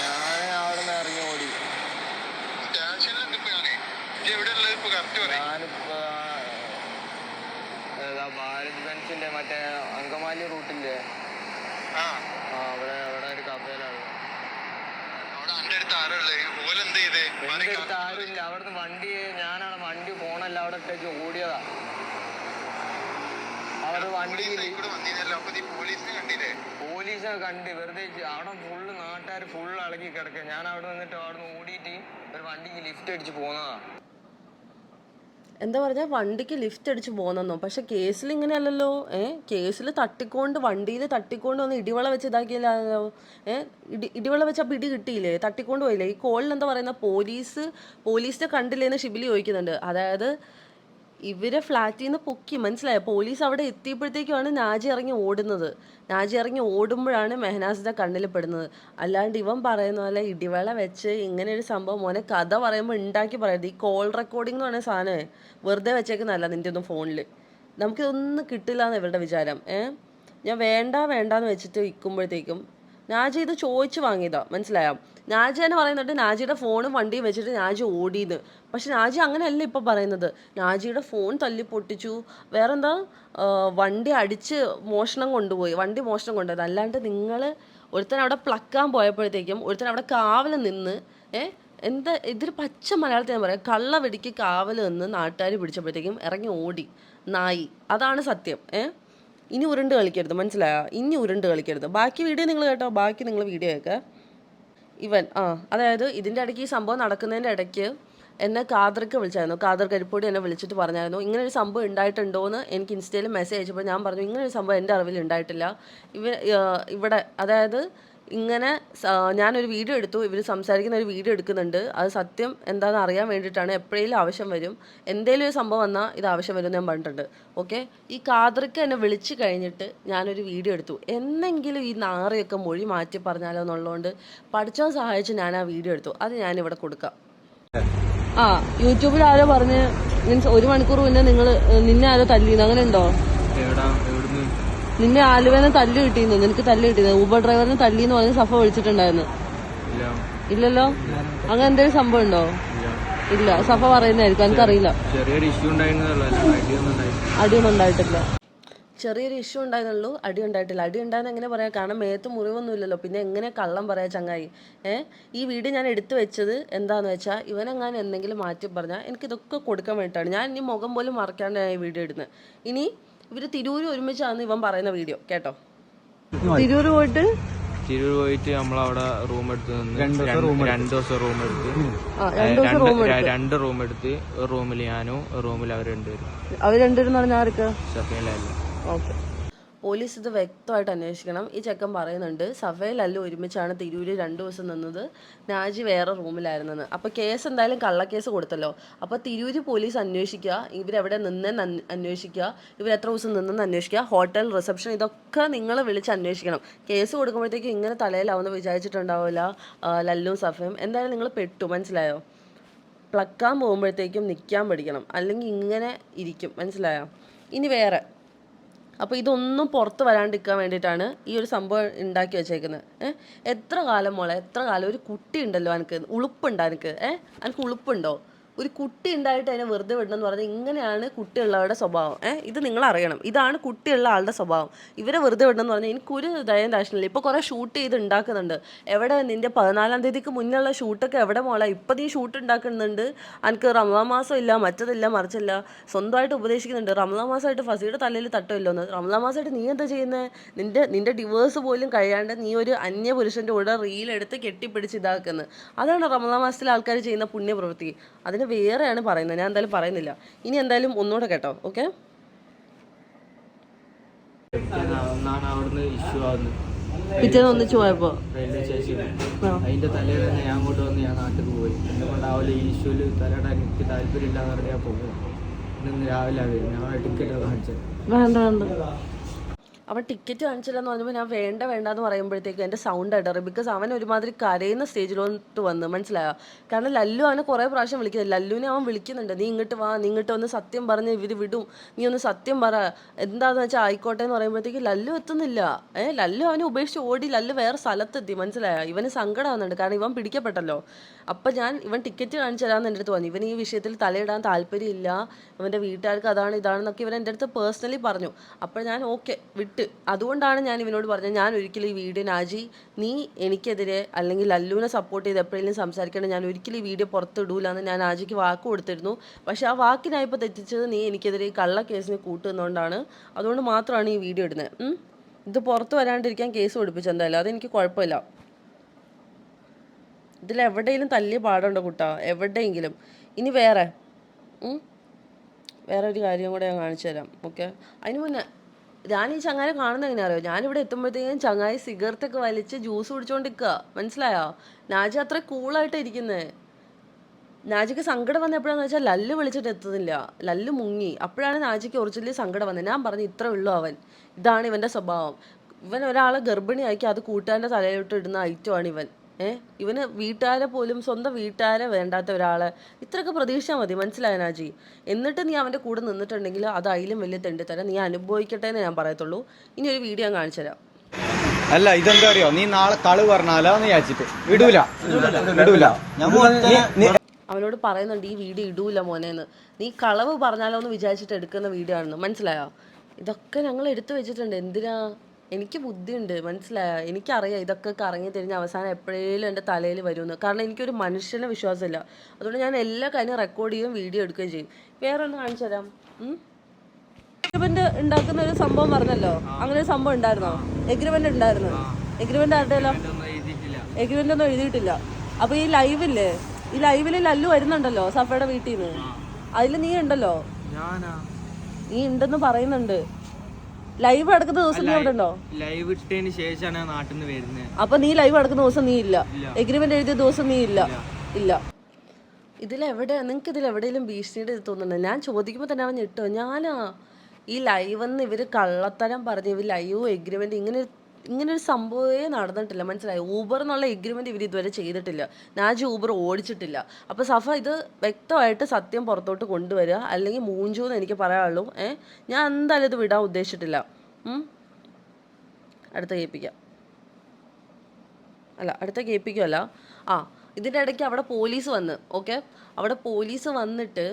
ഞാനവിടുന്ന് ഇറങ്ങി ഓടി. ഞാനിപ്പോ ഭാരത് ബെൻസിന്റെ മറ്റേ അങ്കമാലി റൂട്ടിന്റെ അവിടെ ഒരു കഫേലാണ്. എന്റെ അടുത്ത് ആരുമില്ല. അവിടുന്ന് വണ്ടി ഞാനാണ് വണ്ടി ഫോണല്ല അവിടെ ഇട്ടേച്ച് ഓടിയതാ. അവിടെ വണ്ടി പോലീസിനെ കണ്ട് വെറുതെ അവിടെ ഫുള്ള് നാട്ടുകാർ ഫുള്ള് ഇളകി കിടക്കുക. ഞാൻ അവിടെ നിന്നിട്ട് അവിടെ നിന്ന് ഓടിയിട്ട് ഒരു വണ്ടിക്ക് ലിഫ്റ്റ് അടിച്ച് പോന്നതാ. എന്താ പറഞ്ഞാൽ വണ്ടിക്ക് ലിഫ്റ്റ് അടിച്ച് പോകുന്നെന്നോ? പക്ഷെ കേസിൽ ഇങ്ങനെയല്ലല്ലോ. കേസിൽ വണ്ടിയിൽ തട്ടിക്കൊണ്ട് വന്ന് ഇടിവള വെച്ച് ഇതാക്കിയല്ലോ. ഇടിവള വെച്ച് അപ്പം ഇടി കിട്ടിയില്ലേ? തട്ടിക്കൊണ്ട് പോയില്ലേ? ഈ കോളിൽ എന്താ പറയുന്ന പോലീസിനെ കണ്ടില്ലേന്ന് ഷിബിലി ചോദിക്കുന്നുണ്ട്. അതായത് ഇവരെ ഫ്ലാറ്റിൽ നിന്ന് പൊക്കി, മനസ്സിലായോ? പോലീസ് അവിടെ എത്തിയപ്പോഴത്തേക്കുമാണ് നാജി ഇറങ്ങി ഓടുന്നത്. നാജി ഇറങ്ങി ഓടുമ്പോഴാണ് മെഹനാസിന്റെ കണ്ണിൽ പെടുന്നത്. അല്ലാണ്ട് ഇവൻ പറയുന്ന പോലെ ഇടിവേള വെച്ച് ഇങ്ങനെ ഒരു സംഭവം മോനെ കഥ പറയുമ്പോൾ ഉണ്ടാക്കി പറയരുത്. ഈ കോൾ റെക്കോർഡിംഗ് എന്ന് പറഞ്ഞ സാധനമേ വെറുതെ വെച്ചേക്കുന്നതല്ല നിൻ്റെ ഒന്നും ഫോണിൽ. നമുക്കിതൊന്നും കിട്ടില്ല എന്ന് ഇവരുടെ വിചാരം. ഞാൻ വേണ്ടാന്ന് വെച്ചിട്ട് ഇരിക്കുമ്പോഴത്തേക്കും നാജി ഇത് ചോദിച്ചു വാങ്ങിയതാ, മനസ്സിലായോ? നാജി തന്നെ പറയുന്നുണ്ട് നാജിയുടെ ഫോണും വണ്ടിയും വെച്ചിട്ട് നാജി ഓടിയെന്ന്. പക്ഷെ നാജി അങ്ങനെയല്ല ഇപ്പം പറയുന്നത്. നാജിയുടെ ഫോൺ തല്ലി പൊട്ടിച്ചു, വേറെന്താ വണ്ടി അടിച്ച് മോഷണം കൊണ്ടുപോയി, വണ്ടി മോഷണം കൊണ്ടുപോയത്. അല്ലാണ്ട് നിങ്ങൾ ഒരുത്തൻ അവിടെ പ്ലക്കാൻ പോയപ്പോഴത്തേക്കും ഒരുത്തൻ അവിടെ കാവൽ നിന്ന് എന്താ ഇതൊരു പച്ച മലയാളത്തിൽ ഞാൻ പറയാം, കള്ള വെടിക്ക് കാവൽ നിന്ന് നാട്ടുകാർ പിടിച്ചപ്പോഴത്തേക്കും ഇറങ്ങി ഓടി നായി. അതാണ് സത്യം. ഇനി ഉരുണ്ട് കളിക്കരുത്, മനസ്സിലായോ? ഇനി ഉരുണ്ട് കളിക്കരുത്. ബാക്കി വീഡിയോ നിങ്ങൾ കേട്ടോ, ബാക്കി നിങ്ങൾ വീഡിയോ കേൾക്കുക. ഇവൻ അതായത് ഇതിൻ്റെ ഇടയ്ക്ക് ഈ സംഭവം നടക്കുന്നതിൻ്റെ ഇടയ്ക്ക് എന്നെ കാദർക്ക് വിളിച്ചായിരുന്നു. കാദർ കരിപ്പൊടി എന്നെ വിളിച്ചിട്ട് പറഞ്ഞായിരുന്നു ഇങ്ങനെ ഒരു സംഭവം ഉണ്ടായിട്ടുണ്ടോ എന്ന്. എനിക്ക് ഇൻസ്റ്റയിൽ മെസ്സേജ് അയച്ചപ്പോൾ ഞാൻ പറഞ്ഞു ഇങ്ങനെ ഒരു സംഭവം എൻ്റെ അറിവിൽ ഉണ്ടായിട്ടില്ല. ഇവിടെ അതായത് ഇങ്ങനെ ഞാനൊരു വീഡിയോ എടുത്തു, ഇവർ സംസാരിക്കുന്ന ഒരു വീഡിയോ എടുക്കുന്നുണ്ട്. അത് സത്യം എന്താണെന്ന് അറിയാൻ വേണ്ടിയിട്ടാണ്. എപ്പോഴേലും ആവശ്യം വരും, എന്തേലും ഒരു സംഭവം വന്നാൽ ഇത് ആവശ്യം വരും ഞാൻ പറഞ്ഞിട്ടുണ്ട്. ഓക്കെ, ഈ കാദർക്ക് എന്നെ വിളിച്ച് കഴിഞ്ഞിട്ട് ഞാനൊരു വീഡിയോ എടുത്തു. എന്നെങ്കിലും ഈ നാറിയൊക്കെ മൊഴി മാറ്റി പറഞ്ഞാലോ എന്നുള്ളതുകൊണ്ട് പഠിച്ചോ സഹായിച്ച് ഞാൻ ആ വീഡിയോ എടുത്തു. അത് ഞാനിവിടെ കൊടുക്കാം. യൂട്യൂബിൽ ആരോ പറഞ്ഞ് മീൻസ് 1 മണിക്കൂർ മുന്നേ നിന്നെ ആരോ തല്ലിന്ന്, അങ്ങനെ ഉണ്ടോ? നിന്നെ ആലുവേനെ തല്ല് കിട്ടിയിരുന്നു, നിനക്ക് തല്ല് കിട്ടിയിരുന്നു. ഊബർ ഡ്രൈവറിന് തല്ലിന്ന് പറഞ്ഞ് സഫ വിളിച്ചിട്ടുണ്ടായിരുന്നു. ഇല്ലല്ലോ, അങ്ങനെ എന്തെങ്കിലും സംഭവം ഉണ്ടോ? ഇല്ല, സഫ പറയുന്നതായിരിക്കും, എനിക്കറിയില്ല. അടിയൊന്നും ഉണ്ടായിട്ടില്ല. ചെറിയൊരു ഇഷ്യൂ ഉണ്ടായിരുന്നുള്ളൂ, അടി ഉണ്ടായിട്ടില്ല. അടി ഉണ്ടായെന്ന് എങ്ങനെ പറയാം? കാരണം മേത്ത് മുറിവൊന്നും ഇല്ലല്ലോ, പിന്നെ എങ്ങനെ കള്ളം പറയാം ചങ്ങായി? ഈ വീഡിയോ ഞാൻ എടുത്തു വെച്ചത് എന്താണെന്ന് വെച്ചാൽ ഇവനെങ്ങാനും എന്തെങ്കിലും മാറ്റി പറഞ്ഞാൽ എനിക്കിതൊക്കെ കൊടുക്കാൻ വേണ്ടിയിട്ടാണ്. ഞാൻ ഇനി മുഖം പോലും മറക്കാണ്ട് ഈ വീഡിയോ ഇടുന്നത്. ഇനി ഇവര് തിരൂര് ഒരുമിച്ചാണ് ഇവൻ പറയുന്ന വീഡിയോ കേട്ടോ. തിരൂര് പോയിട്ട് നമ്മളവിടെ റൂം എടുത്ത് 2 ദിവസം റൂം എടുത്ത് 2 റൂം എടുത്ത്. ഒരു റൂമിൽ ഞാനും ഒരു റൂമിൽ അവർ രണ്ടുപേരും പറഞ്ഞ ആർക്ക്? സഫയിലല്ല. ഓക്കെ, പോലീസ് ഇത് വ്യക്തമായിട്ട് അന്വേഷിക്കണം. ഈ ചെക്കൻ പറയുന്നുണ്ട് സഫയിലല്ല ഒരുമിച്ചാണ് തിരൂര് 2 ദിവസം നിന്നത്, നാജി വേറെ റൂമിലായിരുന്നെന്ന്. അപ്പോൾ കേസ് എന്തായാലും കള്ളക്കേസ് കൊടുത്തല്ലോ. അപ്പോൾ തിരൂര് പോലീസ് അന്വേഷിക്കുക, ഇവരെവിടെ നിന്നെന്ന് അന്വേഷിക്കുക, ഇവർ എത്ര ദിവസം നിന്നെന്ന് അന്വേഷിക്കുക, ഹോട്ടൽ റിസപ്ഷൻ, ഇതൊക്കെ നിങ്ങൾ വിളിച്ച് അന്വേഷിക്കണം. കേസ് കൊടുക്കുമ്പോഴത്തേക്കും ഇങ്ങനെ തലയിലാവുമെന്ന് വിചാരിച്ചിട്ടുണ്ടാവില്ല ലല്ലും സഫയും. എന്തായാലും നിങ്ങൾ പെട്ടു, മനസ്സിലായോ? പ്ലക്കാൻ പോകുമ്പോഴത്തേക്കും നിൽക്കാൻ പഠിക്കണം, അല്ലെങ്കിൽ ഇങ്ങനെ ഇരിക്കും, മനസ്സിലായോ? ഇനി വേറെ, അപ്പോൾ ഇതൊന്നും പുറത്ത് വരാണ്ടിരിക്കാൻ വേണ്ടിയിട്ടാണ് ഈ ഒരു സംഭവം ഉണ്ടാക്കി വെച്ചേക്കുന്നത്. എത്ര കാലം മോളെ, എത്ര കാലം? ഒരു കുട്ടി ഉണ്ടല്ലോ, എനിക്ക് ഉളുപ്പുണ്ടോ? എനിക്ക് ഉളുപ്പുണ്ടോ? ഒരു കുട്ടി ഉണ്ടായിട്ട് അതിനെ വെറുതെ വിടണമെന്ന് പറഞ്ഞാൽ ഇങ്ങനെയാണ് കുട്ടിയുള്ളവരുടെ സ്വഭാവം. ഇത് നിങ്ങൾ അറിയണം, ഇതാണ് കുട്ടിയുള്ള ആളുടെ സ്വഭാവം. ഇവരെ വെറുതെ വിടണമെന്ന് പറഞ്ഞാൽ എനിക്കൊരു ദയം ദാക്ഷിണില്ല. ഇപ്പോൾ കുറേ ഷൂട്ട് ചെയ്ത് ഉണ്ടാക്കുന്നുണ്ട്. എവിടെ നിൻ്റെ 14-ാം തീയതിക്ക് മുന്നുള്ള ഷൂട്ടൊക്കെ എവിടെ മോളെ? ഇപ്പം നീ ഷൂട്ട് ഉണ്ടാക്കുന്നുണ്ട്, എനിക്ക് റമദാൻ മാസം ഇല്ല, മറ്റതില്ല മറിച്ചില്ല, സ്വന്തമായിട്ട് ഉപദേശിക്കുന്നുണ്ട്. റമദാൻ മാസമായിട്ട് ഫസിയുടെ തലയിൽ തട്ടുമല്ലോന്ന്. റമദാൻ മാസമായിട്ട് നീ എന്താ ചെയ്യുന്നത്? നിൻ്റെ ഡിവേഴ്സ് പോലും കഴിയാണ്ട് നീ ഒരു അന്യപുരുഷൻ്റെ കൂടെ റീലെടുത്ത് കെട്ടിപ്പിടിച്ച് ഇതാക്കുന്നത്. അതാണ് റമദാൻ മാസത്തിലെ ആൾക്കാർ ചെയ്യുന്ന പുണ്യപ്രവൃത്തി. അതിന് വേറെയാണ് പറയുന്നത്, ഞാൻ എന്തായാലും പറയുന്നില്ല. ഇനി എന്തായാലും ഒന്നുകൂടെ കേട്ടോ. ഓക്കെ, പിറ്റേന്ന് ഒന്നിച്ചു പോയപ്പോ റെയിൽവേ സ്റ്റേഷനിൽ അതിന്റെ തലേ തന്നെ ഞാൻ അങ്ങോട്ട് വന്ന് ഞാൻ നാട്ടിൽ പോയി. എന്തുകൊണ്ടാവില്ല ഈ ഇഷ്യൂല് തലയിടാൻ എനിക്ക് താല്പര്യമില്ലാന്ന് പറഞ്ഞാൽ പോകും. ഇന്ന് രാവിലെ ഞാൻ ടിക്കറ്റ് കാണിച്ചത്. വേണ്ട അവൻ ടിക്കറ്റ് കാണിച്ചില്ലെന്ന് പറഞ്ഞപ്പോൾ ഞാൻ വേണ്ടെന്ന് പറയുമ്പോഴത്തേക്കും എൻ്റെ സൗണ്ട് ഇടറി. ബിക്കോസ് അവൻ ഒരുമാതിരി കരയുന്ന സ്റ്റേജിലോട്ട് വന്ന്, മനസ്സിലായോ? കാരണം ലല്ലു അവനെ കുറേ പ്രാവശ്യം വിളിക്കുന്നത്, ലല്ലുവിനെ അവൻ വിളിക്കുന്നുണ്ട്, നീ ഇങ്ങോട്ട് വാ, നീ ഇങ്ങോട്ട് വന്ന് സത്യം പറഞ്ഞ് ഇവർ വിടും, നീ ഒന്ന് സത്യം പറ, എന്താണെന്ന് വെച്ചാൽ ആയിക്കോട്ടെ എന്ന് പറയുമ്പോഴത്തേക്ക് ലല്ലു എത്തുന്നില്ല. ലല്ലു അവനെ ഉപേക്ഷിച്ച് ഓടി, ലല്ലു വേറെ സ്ഥലത്തെത്തി, മനസ്സിലായോ? ഇവന് സങ്കടമാകുന്നുണ്ട്, കാരണം ഇവൻ പിടിക്കപ്പെട്ടല്ലോ. അപ്പം ഇവൻ ടിക്കറ്റ് കാണിച്ചു തരാമെന്ന് എൻ്റെ അടുത്ത് പറഞ്ഞു. ഇവൻ ഈ വിഷയത്തിൽ തലയിടാൻ താല്പര്യമില്ല, ഇവൻ്റെ വീട്ടുകാർക്ക് അതാണ് ഇതാണെന്നൊക്കെ ഇവൻ എൻ്റെ അടുത്ത് പേഴ്സണലി പറഞ്ഞു. അപ്പോൾ ഞാൻ ഓക്കെ വിട്ട്. അതുകൊണ്ടാണ് ഞാൻ ഇവനോട് പറഞ്ഞത് ഞാൻ ഒരിക്കലും ഈ വീഡിയോ നാജി നീ എനിക്കെതിരെ അല്ലെങ്കിൽ ലല്ലുവിനെ സപ്പോർട്ട് ചെയ്ത് എപ്പോഴെങ്കിലും സംസാരിക്കേണ്ടത് ഞാൻ ഒരിക്കലും ഈ വീഡിയോ പുറത്തിടൂല എന്ന് ഞാൻ നാജിക്ക് വാക്ക് കൊടുത്തിരുന്നു. പക്ഷെ ആ വാക്കിനായിപ്പോൾ തെറ്റിച്ചത് നീ എനിക്കെതിരെ ഈ കള്ള കേസിന് കൂട്ടുന്നതുകൊണ്ടാണ്. അതുകൊണ്ട് മാത്രമാണ് ഈ വീഡിയോ ഇടുന്നത്. ഇത് പുറത്ത് വരാണ്ടിരിക്കാൻ കേസ് കൊടുപ്പിച്ചു എന്തായാലും, അതെനിക്ക് കുഴപ്പമില്ല. ഇതിലെവിടെയെങ്കിലും തല്ലിയ പാടുണ്ടോ കുട്ടാ? എവിടെയെങ്കിലും. ഇനി വേറെ ഒരു കാര്യം കൂടെ ഞാൻ കാണിച്ചു തരാം. ഓക്കെ, അതിന് മുന്നേ ഞാൻ ഈ ചങ്ങായി കാണുന്നത് എങ്ങനെ അറിയോ? ഞാനിവിടെ എത്തുമ്പോഴത്തേക്കും ചങ്ങായി സിഗരറ്റൊക്കെ വലിച്ച് ജ്യൂസ് കുടിച്ചോണ്ടിരിക്കുക, മനസ്സിലായോ? നാജി അത്ര കൂളായിട്ട് ഇരിക്കുന്നത്. നാജിക്ക് സങ്കടം വന്ന എപ്പോഴാന്ന് വെച്ചാൽ ലല്ലു വിളിച്ചിട്ട് എത്തുന്നില്ല, ലല്ലു മുങ്ങി. അപ്പോഴാണ് നാജിക്ക് ഒറിജിനലി സങ്കടം വന്നത്. ഞാൻ പറഞ്ഞു ഇത്രേ ഉള്ളൂ അവൻ, ഇതാണ് ഇവൻ്റെ സ്വഭാവം. ഇവൻ ഒരാളെ ഗർഭിണിയാക്കി അത് കൂട്ടുകാരൻ്റെ തലയിലോട്ട് ഇടുന്ന ഐറ്റമാണ് ഇവൻ. ഇവന് വീട്ടുകാരെ പോലും സ്വന്തം വീട്ടുകാരെ വേണ്ടാത്ത ഒരാളെ ഇത്രയൊക്കെ പ്രതീക്ഷിച്ചാൽ മതി, മനസ്സിലായ നാജി? എന്നിട്ട് നീ അവൻ്റെ കൂടെ നിന്നിട്ടുണ്ടെങ്കിൽ അത് അതിലും വലിയ തെണ്ടിത്തരം നീ അനുഭവിക്കട്ടെ എന്ന് ഞാൻ പറയത്തുള്ളൂ. ഇനി ഒരു വീഡിയോ ഞാൻ കാണിച്ചു തരാം. അല്ല, ഇതെന്താ അറിയോ, നീ നാളെ കള് പറഞ്ഞാലോന്ന് വിചാരിച്ചിട്ട് ഇടൂല. അവനോട് പറയുന്നുണ്ട് ഈ വീഡിയോ ഇടൂല മോനേന്ന്. നീ കളവ് പറഞ്ഞാലോ എന്ന് വിചാരിച്ചിട്ട് എടുക്കുന്ന വീഡിയോ ആണെന്ന്, മനസ്സിലായോ? ഇതൊക്കെ ഞങ്ങൾ എടുത്തു വെച്ചിട്ടുണ്ട്. എന്തിനാ? എനിക്ക് ബുദ്ധിയുണ്ട്, മനസ്സിലായോ? എനിക്കറിയാം ഇതൊക്കെ കറങ്ങി തിരിഞ്ഞ് അവസാനം എപ്പോഴേലും എൻ്റെ തലയിൽ വരുമെന്ന്. കാരണം എനിക്കൊരു മനുഷ്യനെ വിശ്വാസമില്ല. അതുകൊണ്ട് ഞാൻ എല്ലാ കാര്യവും റെക്കോർഡ് ചെയ്യുകയും വീഡിയോ എടുക്കുകയും ചെയ്യും. വേറെ ഒന്ന് കാണിച്ചു തരാം. എഗ്രിമെന്റ് ഉണ്ടാക്കുന്ന ഒരു സംഭവം പറഞ്ഞല്ലോ, അങ്ങനെ ഒരു സംഭവം ഉണ്ടായിരുന്നോ? എഗ്രിമെന്റ് ഉണ്ടായിരുന്നു. എഗ്രിമെന്റ് ആരുടെയല്ലോ? എഗ്രിമെന്റ് ഒന്നും എഴുതിയിട്ടില്ല. അപ്പൊ ഈ ലൈവില് ലല്ലു വരുന്നുണ്ടല്ലോ സഫയുടെ വീട്ടിൽ നിന്ന്, അതിൽ നീ ഉണ്ടല്ലോ. നീ ഉണ്ടെന്ന് പറയുന്നുണ്ട്. ലൈവ് നടക്കുന്ന ദിവസം നീ അവിടെ ഉണ്ടോ? ലൈവ് ഇട്ടതിന് ശേഷമാണ് നാട്ടിൽ നിന്ന് വരുന്നത്. അപ്പൊ നീ ലൈവ് നടക്കുന്ന ദിവസം നീ ഇല്ല, എഗ്രിമെന്റ് എഴുതിയ ദിവസം നീ ഇല്ല. നിങ്ങൾക്ക് ഇതിലെവിടെയെങ്കിലും ഭീഷണിയുടെ ഇത് തോന്നുന്നുണ്ട്? ഞാൻ ചോദിക്കുമ്പോൾ തന്നെ അവൻ ഞെട്ടോ. ഞാനാ ഈ ലൈവെന്ന് ഇവർ കള്ളത്തരം പറഞ്ഞ് ഇവർ ലൈവ് എഗ്രിമെന്റ് ഇങ്ങനൊരു സംഭവമേ നടന്നിട്ടില്ല, മനസ്സിലായി? ഊബർ എന്നുള്ള എഗ്രിമെന്റ് ഇവർ ഇതുവരെ ചെയ്തിട്ടില്ല. നാജി ഊബർ ഓടിച്ചിട്ടില്ല. അപ്പോൾ സഫ ഇത് വ്യക്തമായിട്ട് സത്യം പുറത്തോട്ട് കൊണ്ടുവരിക, അല്ലെങ്കിൽ മൂഞ്ചു എന്ന് എനിക്ക് പറയാനുള്ളൂ. ഞാൻ എന്തായാലും ഇത് വിടാൻ ഉദ്ദേശിച്ചിട്ടില്ല. അടുത്ത കേൾപ്പിക്കുമല്ല. ഇതിൻ്റെ ഇടയ്ക്ക് അവിടെ പോലീസ് വന്ന് അവിടെ പോലീസ് വന്നിട്ട്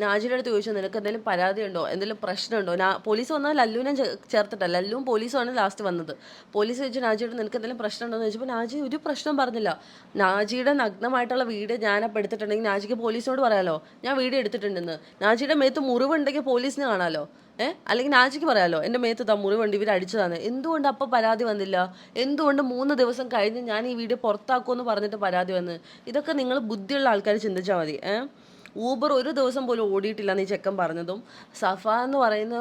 നാജിയുടെ അടുത്ത് ചോദിച്ചു, നിനക്ക് എന്തെങ്കിലും പരാതി ഉണ്ടോ, എന്തെങ്കിലും പ്രശ്നമുണ്ടോ? പോലീസ് വന്നാൽ ലല്ലുവിനെ ചേർത്തിട്ടല്ല, ലല്ലുവും പോലീസുമാണ് ലാസ്റ്റ് വന്നത്. പോലീസ് ചോദിച്ചു നാജിയോട് നിനക്ക് എന്തെങ്കിലും പ്രശ്നം ഉണ്ടോ എന്ന് ചോദിച്ചപ്പോൾ നാജി ഒരു പ്രശ്നം പറഞ്ഞില്ല. നാജിയുടെ നഗ്നമായിട്ടുള്ള വീഡിയോ ഞാനപ്പോൾ എടുത്തിട്ടുണ്ടെങ്കിൽ നാജിക്ക് പോലീസിനോട് പറയാലോ ഞാൻ വീഡിയോ എടുത്തിട്ടുണ്ടെന്ന്. നാജിയുടെ മേത്ത് മുറിവുണ്ടെങ്കിൽ പോലീസിന് കാണാമല്ലോ. അല്ലെങ്കിൽ നാജിക്ക് പറയാലോ എൻ്റെ മേത്ത് മുറിവുണ്ട്, ഇവർ അടിച്ചതാണ്. എന്തുകൊണ്ട് അപ്പോൾ പരാതി വന്നില്ല? എന്തുകൊണ്ട് 3 ദിവസം കഴിഞ്ഞ് ഞാൻ ഈ വീഡിയോ പുറത്താക്കുമെന്ന് പറഞ്ഞിട്ട് പരാതി വന്ന്? ഇതൊക്കെ നിങ്ങൾ ബുദ്ധിയുള്ള ആൾക്കാർ ചിന്തിച്ചാൽ മതി. ഊബർ ഒരു ദിവസം പോലും ഓടിയിട്ടില്ല എന്ന് ഈ ചെക്കൻ പറഞ്ഞതും സഫ എന്ന് പറയുന്ന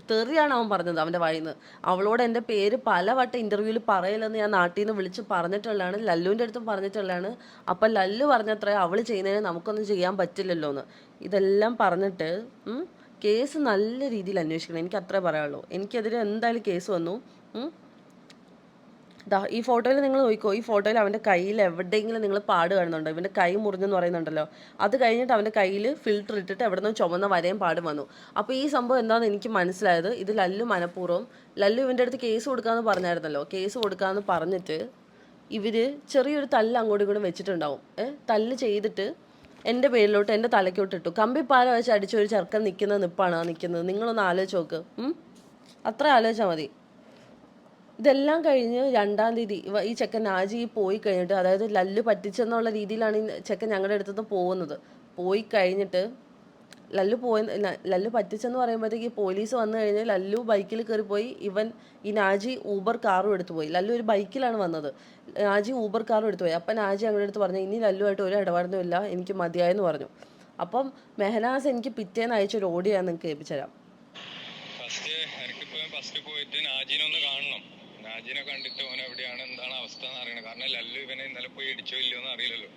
തെറിയാണ് അവൻ പറഞ്ഞത് അവൻ്റെ വായിൽ നിന്ന്. അവളോട് എൻ്റെ പേര് പലവട്ടം ഇൻ്റർവ്യൂവിൽ പറയില്ലെന്ന് ഞാൻ നാട്ടിൽ നിന്ന് വിളിച്ച് പറഞ്ഞിട്ടുള്ളതാണ്, ലല്ലുവിൻ്റെ അടുത്തും പറഞ്ഞിട്ടുള്ളതാണ്. അപ്പം ലല്ലു പറഞ്ഞത്രേ അവൾ ചെയ്യുന്നതിന് നമുക്കൊന്നും ചെയ്യാൻ പറ്റില്ലല്ലോ എന്ന്. ഇതെല്ലാം പറഞ്ഞിട്ട് കേസ് നല്ല രീതിയിൽ അന്വേഷിക്കണം, എനിക്ക് അത്രേ പറയാനുള്ളൂ. എനിക്കെതിരെ എന്തായാലും കേസ് വന്നു. ഈ ഫോട്ടോയിൽ നിങ്ങൾ നോക്കിക്കോ. ഈ ഫോട്ടോയിൽ അവൻ്റെ കയ്യിൽ എവിടെയെങ്കിലും നിങ്ങൾ പാട് കാണുന്നുണ്ടോ? ഇവൻ്റെ കൈ മുറിഞ്ഞെന്ന് പറയുന്നുണ്ടല്ലോ. അത് കഴിഞ്ഞിട്ട് അവൻ്റെ കയ്യിൽ ഫിൽറ്റർ ഇട്ടിട്ട് എവിടെ നിന്ന് ചുമന്ന വരയും പാടും വന്നു. അപ്പോൾ ഈ സംഭവം എന്താണെന്ന് എനിക്ക് മനസ്സിലായത്, ഇത് ലല്ലു മനഃപൂർവ്വം ലല്ലു ഇവൻ്റെ അടുത്ത് കേസ് കൊടുക്കാമെന്ന് പറഞ്ഞായിരുന്നല്ലോ. കേസ് കൊടുക്കാമെന്ന് പറഞ്ഞിട്ട് ഇവർ ചെറിയൊരു തല്ല് അങ്ങോട്ടും ഇങ്ങോട്ടും വെച്ചിട്ടുണ്ടാവും. തല്ല് ചെയ്തിട്ട് എൻ്റെ പേരിലോട്ട് എൻ്റെ തലയ്ക്കോട്ട് ഇട്ടു. കമ്പിപ്പാല വെച്ച് അടിച്ച ഒരു ചെറുക്കൻ നിൽക്കുന്ന നിപ്പാണ് നിൽക്കുന്നത്. നിങ്ങളൊന്ന് ആലോചിച്ച് നോക്ക്. അത്ര ആലോചിച്ചാൽ മതി. ഇതെല്ലാം കഴിഞ്ഞ് 2-ാം തീയതി ഈ ചെക്കൻ നാജി പോയി കഴിഞ്ഞിട്ട്, അതായത് ലല്ലു പറ്റിച്ചെന്നുള്ള രീതിയിലാണ് ഈ ചെക്കൻ ഞങ്ങളുടെ അടുത്തുനിന്ന് പോകുന്നത്. പോയി കഴിഞ്ഞിട്ട് ലല്ലു പറ്റിച്ചെന്ന് പറയുമ്പോഴത്തേക്ക് പോലീസ് വന്നു കഴിഞ്ഞ് ലല്ലു ബൈക്കിൽ കയറിപ്പോയി. ഈ നാജി ഊബർ കാറും എടുത്തു പോയി. ലല്ലു ഒരു ബൈക്കിലാണ് വന്നത്, നാജി ഊബർ കാറും എടുത്തു പോയി. അപ്പം നാജി ഞങ്ങളുടെ അടുത്ത് പറഞ്ഞു ഇനി ലല്ലുമായിട്ട് ഒരു ഇടപാടൊന്നും ഇല്ല, എനിക്ക് മതിയായെന്ന് പറഞ്ഞു. അപ്പം മെഹനാസ് എനിക്ക് പിറ്റേന്ന് അയച്ചൊരു ഓഡിയോ ഞാൻ നിങ്ങൾക്ക് കേൾപ്പിച്ചു തരാം. ഫസ്റ്റ് പോയിട്ട് നാജിനൊന്ന് കാണണം. നാജിനെ കണ്ടിട്ട് ഓൻ എവിടെയാണ് എന്താണ് അവസ്ഥ എന്ന് അറിയണം. കാരണം ലല്ലു ഇവനെ ഇന്നലെ പോയി ഇടിച്ചോ ഇല്ലയോ എന്ന് അറിയില്ലല്ലോ.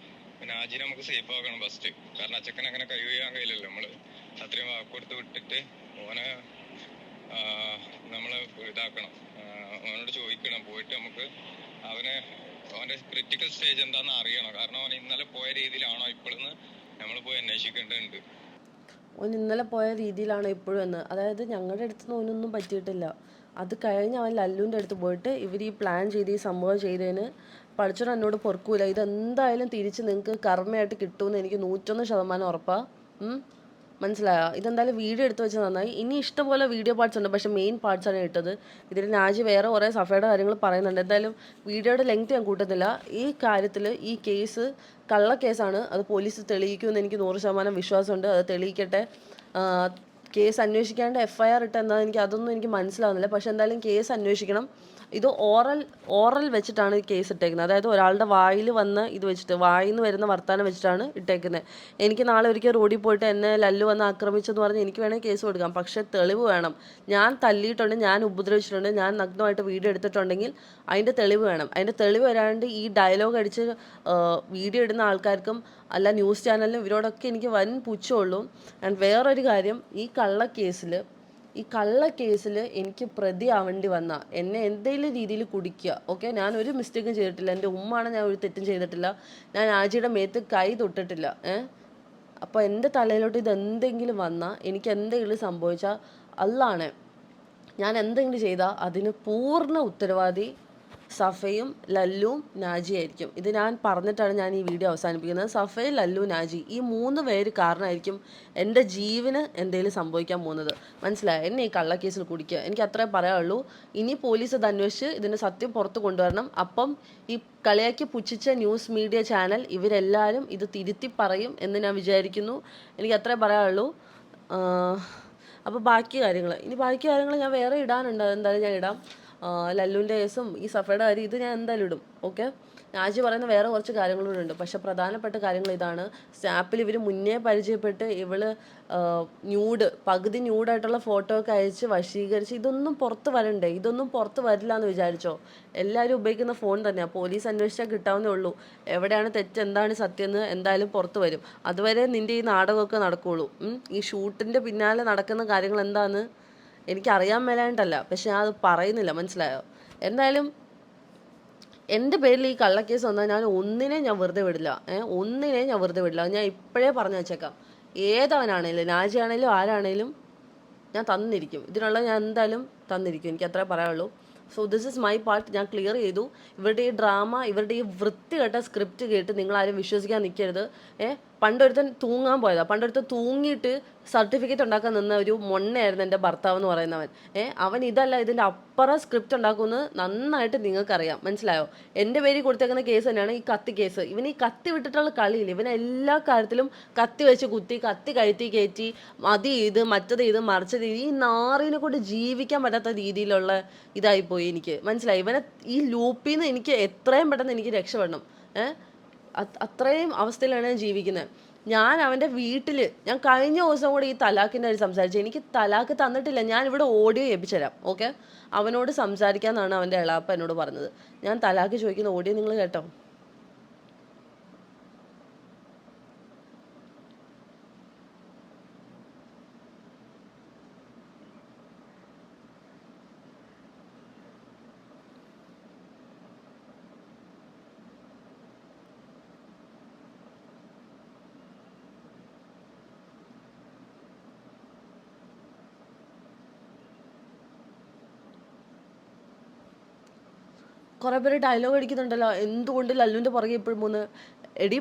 നാജിനെ നമുക്ക് സേഫ് ആക്കണം ഫസ്റ്റ്. കാരണം അച്ചക്കൻ അങ്ങനെ കഴിയാൻ കഴിയില്ലല്ലോ. നമ്മള് അത്രയും വാക്കൊടുത്ത് വിട്ടിട്ട് ഓനെ നമ്മള് ഇതാക്കണം. ഓനോട് ചോദിക്കണം, പോയിട്ട് നമുക്ക് അവന്റെ ക്രിട്ടിക്കൽ സ്റ്റേജ് എന്താന്ന് അറിയണം. കാരണം അവൻ ഇന്നലെ പോയ രീതിയിലാണോ ഇപ്പോഴെന്ന് നമ്മൾ പോയി അന്വേഷിക്കേണ്ടതുണ്ട്. ഓൻ ഇന്നലെ പോയ രീതിയിലാണോ ഇപ്പോഴും എന്ന്. അതായത് ഞങ്ങളുടെ അടുത്തുനിന്ന് ഓനൊന്നും പറ്റിയിട്ടില്ല. അത് കഴിഞ്ഞ് അവൻ ലല്ലുവിൻ്റെ അടുത്ത് പോയിട്ട് ഇവർ ഈ പ്ലാൻ ചെയ്ത് ഈ സംഭവം ചെയ്തതിന് പഠിച്ചോൻ എന്നോട് പൊറുക്കൂല, ഇതെന്തായാലും തിരിച്ച് നിങ്ങൾക്ക് കർമ്മയായിട്ട് കിട്ടുമെന്ന് എനിക്ക് 101% ഉറപ്പാണ്. മനസ്സിലായോ? ഇതെന്തായാലും വീഡിയോ എടുത്ത് വെച്ച് നന്നായി. ഇനി ഇഷ്ടംപോലെ വീഡിയോ പാർട്സ് ഉണ്ട്, പക്ഷേ മെയിൻ പാർട്സാണ് ഇട്ടത്. ഇതിൽ നാജി വേറെ കുറേ സഫയുടെ കാര്യങ്ങൾ പറയുന്നുണ്ട്. എന്തായാലും വീഡിയോയുടെ ലെങ്ത് ഞാൻ കൂട്ടുന്നില്ല. ഈ കാര്യത്തിൽ ഈ കേസ് കള്ള കേസാണ്, അത് പോലീസ് തെളിയിക്കുമെന്ന് എനിക്ക് 100% വിശ്വാസമുണ്ട്. അത് തെളിയിക്കട്ടെ. കേസ് അന്വേഷിക്കാണ്ട് FIR ഇട്ട് എന്താ അതൊന്നും എനിക്ക് മനസ്സിലാവുന്നില്ല. പക്ഷെ എന്തായാലും കേസ് അന്വേഷിക്കണം. ഇത് ഓറൽ വെച്ചിട്ടാണ് ഈ കേസ് ഇട്ടേക്കുന്നത്. അതായത് ഒരാളുടെ വായിൽ വന്ന് ഇത് വെച്ചിട്ട് വായിൽ നിന്ന് വരുന്ന വർത്താനം വെച്ചിട്ടാണ് ഇട്ടേക്കുന്നത്. എനിക്ക് നാളെ ഒരിക്കൽ റോഡിൽ പോയിട്ട് എന്നെ ലല്ലു വന്ന് ആക്രമിച്ചെന്ന് പറഞ്ഞ് എനിക്ക് വേണമെങ്കിൽ കേസ് കൊടുക്കാം. പക്ഷേ തെളിവ് വേണം. ഞാൻ തല്ലിയിട്ടുണ്ട്, ഞാൻ ഉപദ്രവിച്ചിട്ടുണ്ട്, ഞാൻ നഗ്നമായിട്ട് വീഡിയോ എടുത്തിട്ടുണ്ടെങ്കിൽ അതിൻ്റെ തെളിവ് വേണം. അതിൻ്റെ തെളിവ് വരാണ്ട് ഈ ഡയലോഗ് അടിച്ച് വീഡിയോ ഇടുന്ന ആൾക്കാർക്കും അല്ല ന്യൂസ് ചാനലിനും ഇവരോടൊക്കെ എനിക്ക് വൻ പുച്ഛമുള്ളൂ. ആൻഡ് വേറൊരു കാര്യം, ഈ കള്ളക്കേസിൽ ഈ കള്ള കേസിൽ എനിക്ക് പ്രതി ആവേണ്ടി വന്ന എന്നെ എന്തെങ്കിലും രീതിയിൽ കുടിക്കുക. ഓക്കെ, ഞാൻ ഒരു മിസ്റ്റേക്കും ചെയ്തിട്ടില്ല. എൻ്റെ ഉമ്മാണ്, ഞാൻ ഒരു തെറ്റും ചെയ്തിട്ടില്ല. ഞാൻ ആജിയുടെ മേത്ത് കൈ തൊട്ടിട്ടില്ല. അപ്പോൾ എൻ്റെ തലയിലോട്ട് ഇതെന്തെങ്കിലും വന്നാൽ, എനിക്ക് എന്തെങ്കിലും സംഭവിച്ചാൽ അള്ളാണ്. ഞാൻ എന്തെങ്കിലും ചെയ്താൽ അതിന് പൂർണ്ണ ഉത്തരവാദി സഫയും ലല്ലുവും നാജിയായിരിക്കും. ഇത് ഞാൻ പറഞ്ഞിട്ടാണ് ഞാൻ ഈ വീഡിയോ അവസാനിപ്പിക്കുന്നത്. സഫയും ലല്ലു നാജി ഈ 3 പേര് കാരണമായിരിക്കും എൻ്റെ ജീവന് എന്തെങ്കിലും സംഭവിക്കാൻ പോകുന്നത്. മനസ്സിലായോ? എന്നെ ഈ കള്ളക്കേസിൽ കുടിക്കുക. എനിക്ക് അത്രേ പറയാനുള്ളൂ. ഇനി പോലീസ് ഇത് അന്വേഷിച്ച് ഇതിൻ്റെ സത്യം പുറത്ത് കൊണ്ടുവരണം. അപ്പം ഈ കളിയാക്കി പുച്ഛിച്ച ന്യൂസ് മീഡിയ ചാനൽ ഇവരെല്ലാവരും ഇത് തിരുത്തി പറയും എന്ന് ഞാൻ വിചാരിക്കുന്നു. എനിക്ക് അത്രേ പറയാനുള്ളൂ. അപ്പോൾ ബാക്കി കാര്യങ്ങൾ ഞാൻ വേറെ ഇടാനുണ്ട്. അതെന്തായാലും ഞാൻ ഇടാം. ലല്ലുവിൻ്റെ കേസും ഈ സഫയുടെ കാര്യം ഇത് ഞാൻ എന്തായാലും ഇടും. ഓക്കെ, നാജി പറയുന്ന വേറെ കുറച്ച് കാര്യങ്ങളൂടെ ഉണ്ട്. പക്ഷെ പ്രധാനപ്പെട്ട കാര്യങ്ങൾ ഇതാണ്. സ്നാപ്പിൽ ഇവർ മുന്നേ പരിചയപ്പെട്ട് ഇവള് പകുതി ന്യൂഡായിട്ടുള്ള ഫോട്ടോ ഒക്കെ അയച്ച് വശീകരിച്ച് ഇതൊന്നും പുറത്ത് വരണ്ടേ? ഇതൊന്നും പുറത്ത് വരില്ല എന്ന് വിചാരിച്ചോ? എല്ലാവരും ഉപയോഗിക്കുന്ന ഫോൺ തന്നെയാണ്. പോലീസ് അന്വേഷിച്ചാൽ കിട്ടാവുന്നേ ഉള്ളൂ. എവിടെയാണ് തെറ്റ്, എന്താണ് സത്യം എന്ന് എന്തായാലും പുറത്ത് വരും. അതുവരെ നിൻ്റെ ഈ നാടകമൊക്കെ നടക്കുകയുള്ളൂ. ഈ ഷൂട്ടിൻ്റെ പിന്നാലെ നടക്കുന്ന കാര്യങ്ങൾ എന്താണെന്ന് എനിക്കറിയാൻ മേലായിട്ടല്ല, പക്ഷെ ഞാൻ അത് പറയുന്നില്ല. മനസ്സിലായോ? എന്തായാലും എൻ്റെ പേരിൽ ഈ കള്ളക്കേസ് വന്നാൽ ഞാൻ ഒന്നിനെ ഞാൻ വെറുതെ വിടില്ല. ഞാൻ ഇപ്പോഴേ പറഞ്ഞു വെച്ചേക്കാം. ഏതവനാണേലും, നാജിയാണേലും ആരാണേലും ഞാൻ തന്നിരിക്കും. ഇതിനുള്ള ഞാൻ എന്തായാലും തന്നിരിക്കും. എനിക്ക് അത്രേ പറയാനുള്ളൂ. So this is my part. ഞാൻ ക്ലിയർ ചെയ്തു. ഇവരുടെ ഈ ഡ്രാമ, ഇവരുടെ ഈ വൃത്തികെട്ട സ്ക്രിപ്റ്റ് കേട്ട് നിങ്ങളാരും വിശ്വസിക്കാൻ നിൽക്കരുത്. പണ്ടൊരുത്തൻ തൂങ്ങാൻ പോയതാണ്. പണ്ടൊരുത്തൻ തൂങ്ങിയിട്ട് സർട്ടിഫിക്കറ്റ് ഉണ്ടാക്കാൻ നിന്ന ഒരു മൊണ്ണയായിരുന്നു എൻ്റെ ഭർത്താവ് എന്ന് പറയുന്നവൻ. അവൻ ഇതല്ല, ഇതിൻ്റെ അപ്പുറം സ്ക്രിപ്റ്റ് ഉണ്ടാക്കുമെന്ന് നന്നായിട്ട് നിങ്ങൾക്കറിയാം. മനസ്സിലായോ? എൻ്റെ പേരിൽ കൊടുത്തേക്കുന്ന കേസ് തന്നെയാണ് ഈ കത്തി കേസ്. ഇവൻ ഈ കത്തി വിട്ടിട്ടുള്ള കളിയില്ല. ഇവൻ എല്ലാ കാര്യത്തിലും കത്തി വെച്ച് കുത്തി, കത്തി കഴുത്തി കയറ്റി, മറ്റത് മറിച്ചത് ഈ നാറിനെ കൊണ്ട് ജീവിക്കാൻ പറ്റാത്ത രീതിയിലുള്ള ഇതായിപ്പോയി എനിക്ക്. മനസ്സിലായി? ഇവനെ ഈ ലൂപ്പിൽ നിന്ന് എനിക്ക് എത്രയും പെട്ടെന്ന് എനിക്ക് രക്ഷപ്പെടണം. അത്രയും അവസ്ഥയിലാണ് ഞാൻ ജീവിക്കുന്നത്. ഞാൻ അവൻ്റെ വീട്ടിൽ ഞാൻ കഴിഞ്ഞ ദിവസം കൂടെ ഈ തലാഖിൻ്റെ കാര്യം സംസാരിച്ചു. എനിക്ക് തലാഖ് തന്നിട്ടില്ല. ഞാൻ ഇവിടെ ഓഡിയോ ഏൽപ്പിച്ചു തരാം. ഓക്കെ, അവനോട് സംസാരിക്കാമെന്നാണ് അവൻ്റെ എളാപ്പ എന്നോട് പറഞ്ഞത്. ഞാൻ തലാഖ് ചോദിക്കുന്ന ഓഡിയോ നിങ്ങൾ കേട്ടോ. കുറേ പേര് ഡയലോഗ് അടിക്കുന്നുണ്ടല്ലോ, എന്തുകൊണ്ട് ലല്ലുവിൻ്റെ പുറകെ ഇപ്പോഴും മൂന്ന്. എടി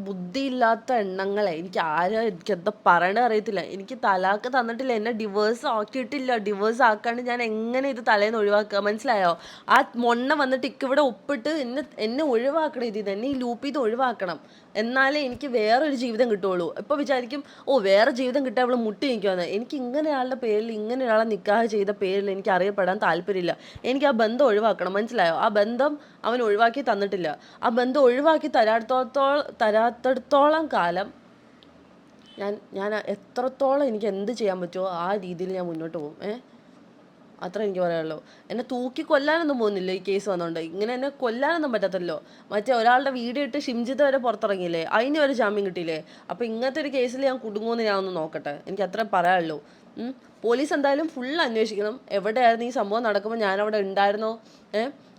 ബുദ്ധിയില്ലാത്ത എണ്ണങ്ങളെ, എനിക്ക് എന്താ പറയണത് അറിയത്തില്ല. എനിക്ക് തലാക്ക് തന്നിട്ടില്ല, എന്നെ ഡിവേഴ്സ് ആക്കിയിട്ടില്ല. ഡിവേഴ്സ് ആക്കാണ്ട് ഞാൻ എങ്ങനെ ഇത് തലേന്ന് ഒഴിവാക്കുക? മനസ്സിലായോ? ആ മൊണ്ണ വന്നിട്ട് ഇവിടെ ഒപ്പിട്ട് എന്നെ ഒഴിവാക്കണം. എന്നെ ഈ ലൂപ്പ് ചെയ്ത് ഒഴിവാക്കണം. എന്നാലേ എനിക്ക് വേറൊരു ജീവിതം കിട്ടുള്ളൂ. ഇപ്പോൾ വിചാരിക്കും, വേറെ ജീവിതം കിട്ടാൻ അവൾ മുട്ടി നിൽക്കുമെന്ന്. എനിക്ക് ഇങ്ങനെ ഒരാളുടെ പേരിൽ, ഇങ്ങനെ ഒരാളെ നിക്കാഹ് ചെയ്ത പേരിൽ എനിക്ക് അറിയപ്പെടാൻ താല്പര്യമില്ല. എനിക്ക് ആ ബന്ധം ഒഴിവാക്കണം. മനസ്സിലായോ? ആ ബന്ധം അവൻ ഒഴിവാക്കി തന്നിട്ടില്ല. ആ ബന്ധം ഒഴിവാക്കി തരാത്തടത്തോളം കാലം ഞാൻ എത്രത്തോളം എനിക്ക് എന്ത് ചെയ്യാൻ പറ്റുമോ ആ രീതിയിൽ ഞാൻ മുന്നോട്ട് പോകും. അത്ര എനിക്ക് പറയാനുള്ളൂ. എന്നെ തൂക്കി കൊല്ലാനൊന്നും പോകുന്നില്ല ഈ കേസ് വന്നുകൊണ്ട്. ഇങ്ങനെ എന്നെ കൊല്ലാനൊന്നും പറ്റത്തില്ലോ. മറ്റേ ഒരാളുടെ വീഡിയോ ഇട്ട് ഷിംജിത്ത് വരെ പുറത്തിറങ്ങിയില്ലേ, അതിന് വരെ ജാമ്യം കിട്ടിയില്ലേ. അപ്പോൾ ഇങ്ങനത്തെ ഒരു കേസിൽ ഞാൻ കുടുങ്ങുമെന്ന് ഞാൻ ഒന്ന് നോക്കട്ടെ. എനിക്ക് അത്രേ പറയാനുള്ളൂ. പോലീസ് എന്തായാലും ഫുൾ അന്വേഷിക്കണം. എവിടെയായിരുന്നു ഈ സംഭവം നടക്കുമ്പോൾ ഞാനവിടെ ഉണ്ടായിരുന്നോ?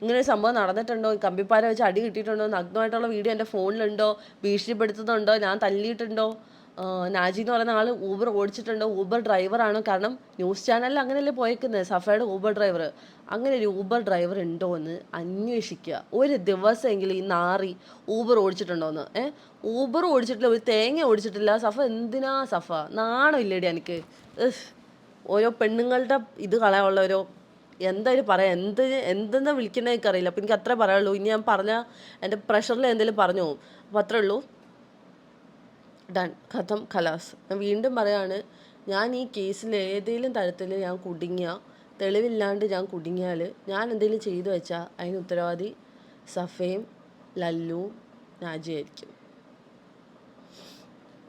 ഇങ്ങനൊരു സംഭവം നടന്നിട്ടുണ്ടോ? കമ്പിപ്പാര വെച്ച് അടി കിട്ടിയിട്ടുണ്ടോ? നഗ്നമായിട്ടുള്ള വീഡിയോ എൻ്റെ ഫോണിലുണ്ടോ? ഭീഷണിപ്പെടുത്തുന്നുണ്ടോ? ഞാൻ തല്ലിയിട്ടുണ്ടോ? നാജി എന്ന് പറയുന്ന ആൾ ഊബർ ഓടിച്ചിട്ടുണ്ടോ? ഊബർ ഡ്രൈവറാണോ? കാരണം ന്യൂസ് ചാനലിൽ അങ്ങനെയല്ലേ പോയേക്കുന്നത്, സഫയുടെ ഊബർ ഡ്രൈവർ. അങ്ങനെ ഒരു ഊബർ ഡ്രൈവർ ഉണ്ടോ എന്ന് അന്വേഷിക്കുക. ഒരു ദിവസമെങ്കിലും ഈ നാറി ഊബർ ഓടിച്ചിട്ടുണ്ടോ എന്ന്. ഊബർ ഓടിച്ചിട്ടില്ല, ഒരു തേങ്ങ ഓടിച്ചിട്ടില്ല. സഫ എന്തിനാ സഫ? നാണം ഇല്ലേടി എനിക്ക്? ഓരോ പെണ്ണുങ്ങളുടെ ഇത് കളയാനുള്ള ഓരോ എന്തായാലും പറയാം. എന്തെന്നാ വിളിക്കണമെന്ന് എനിക്കറിയില്ല. അപ്പോൾ എനിക്ക് അത്രേ പറയുള്ളൂ. ഇനി ഞാൻ പറഞ്ഞാൽ എൻ്റെ പ്രഷറിൽ എന്തെങ്കിലും പറഞ്ഞു പോകും. അപ്പോൾ അത്രേ ഉള്ളൂ. ഡൺ, ഖത്തം, ഖലാസ്. ഞാൻ വീണ്ടും പറയാണ്, ഞാൻ ഈ കേസിൽ ഏതെങ്കിലും തരത്തിൽ ഞാൻ തെളിവില്ലാണ്ട് ഞാൻ കുടുങ്ങിയാൽ, ഞാൻ എന്തെങ്കിലും ചെയ്തു വെച്ചാൽ അതിന് ഉത്തരവാദി സഫയും ലല്ലുവും നാജിയായിരിക്കും.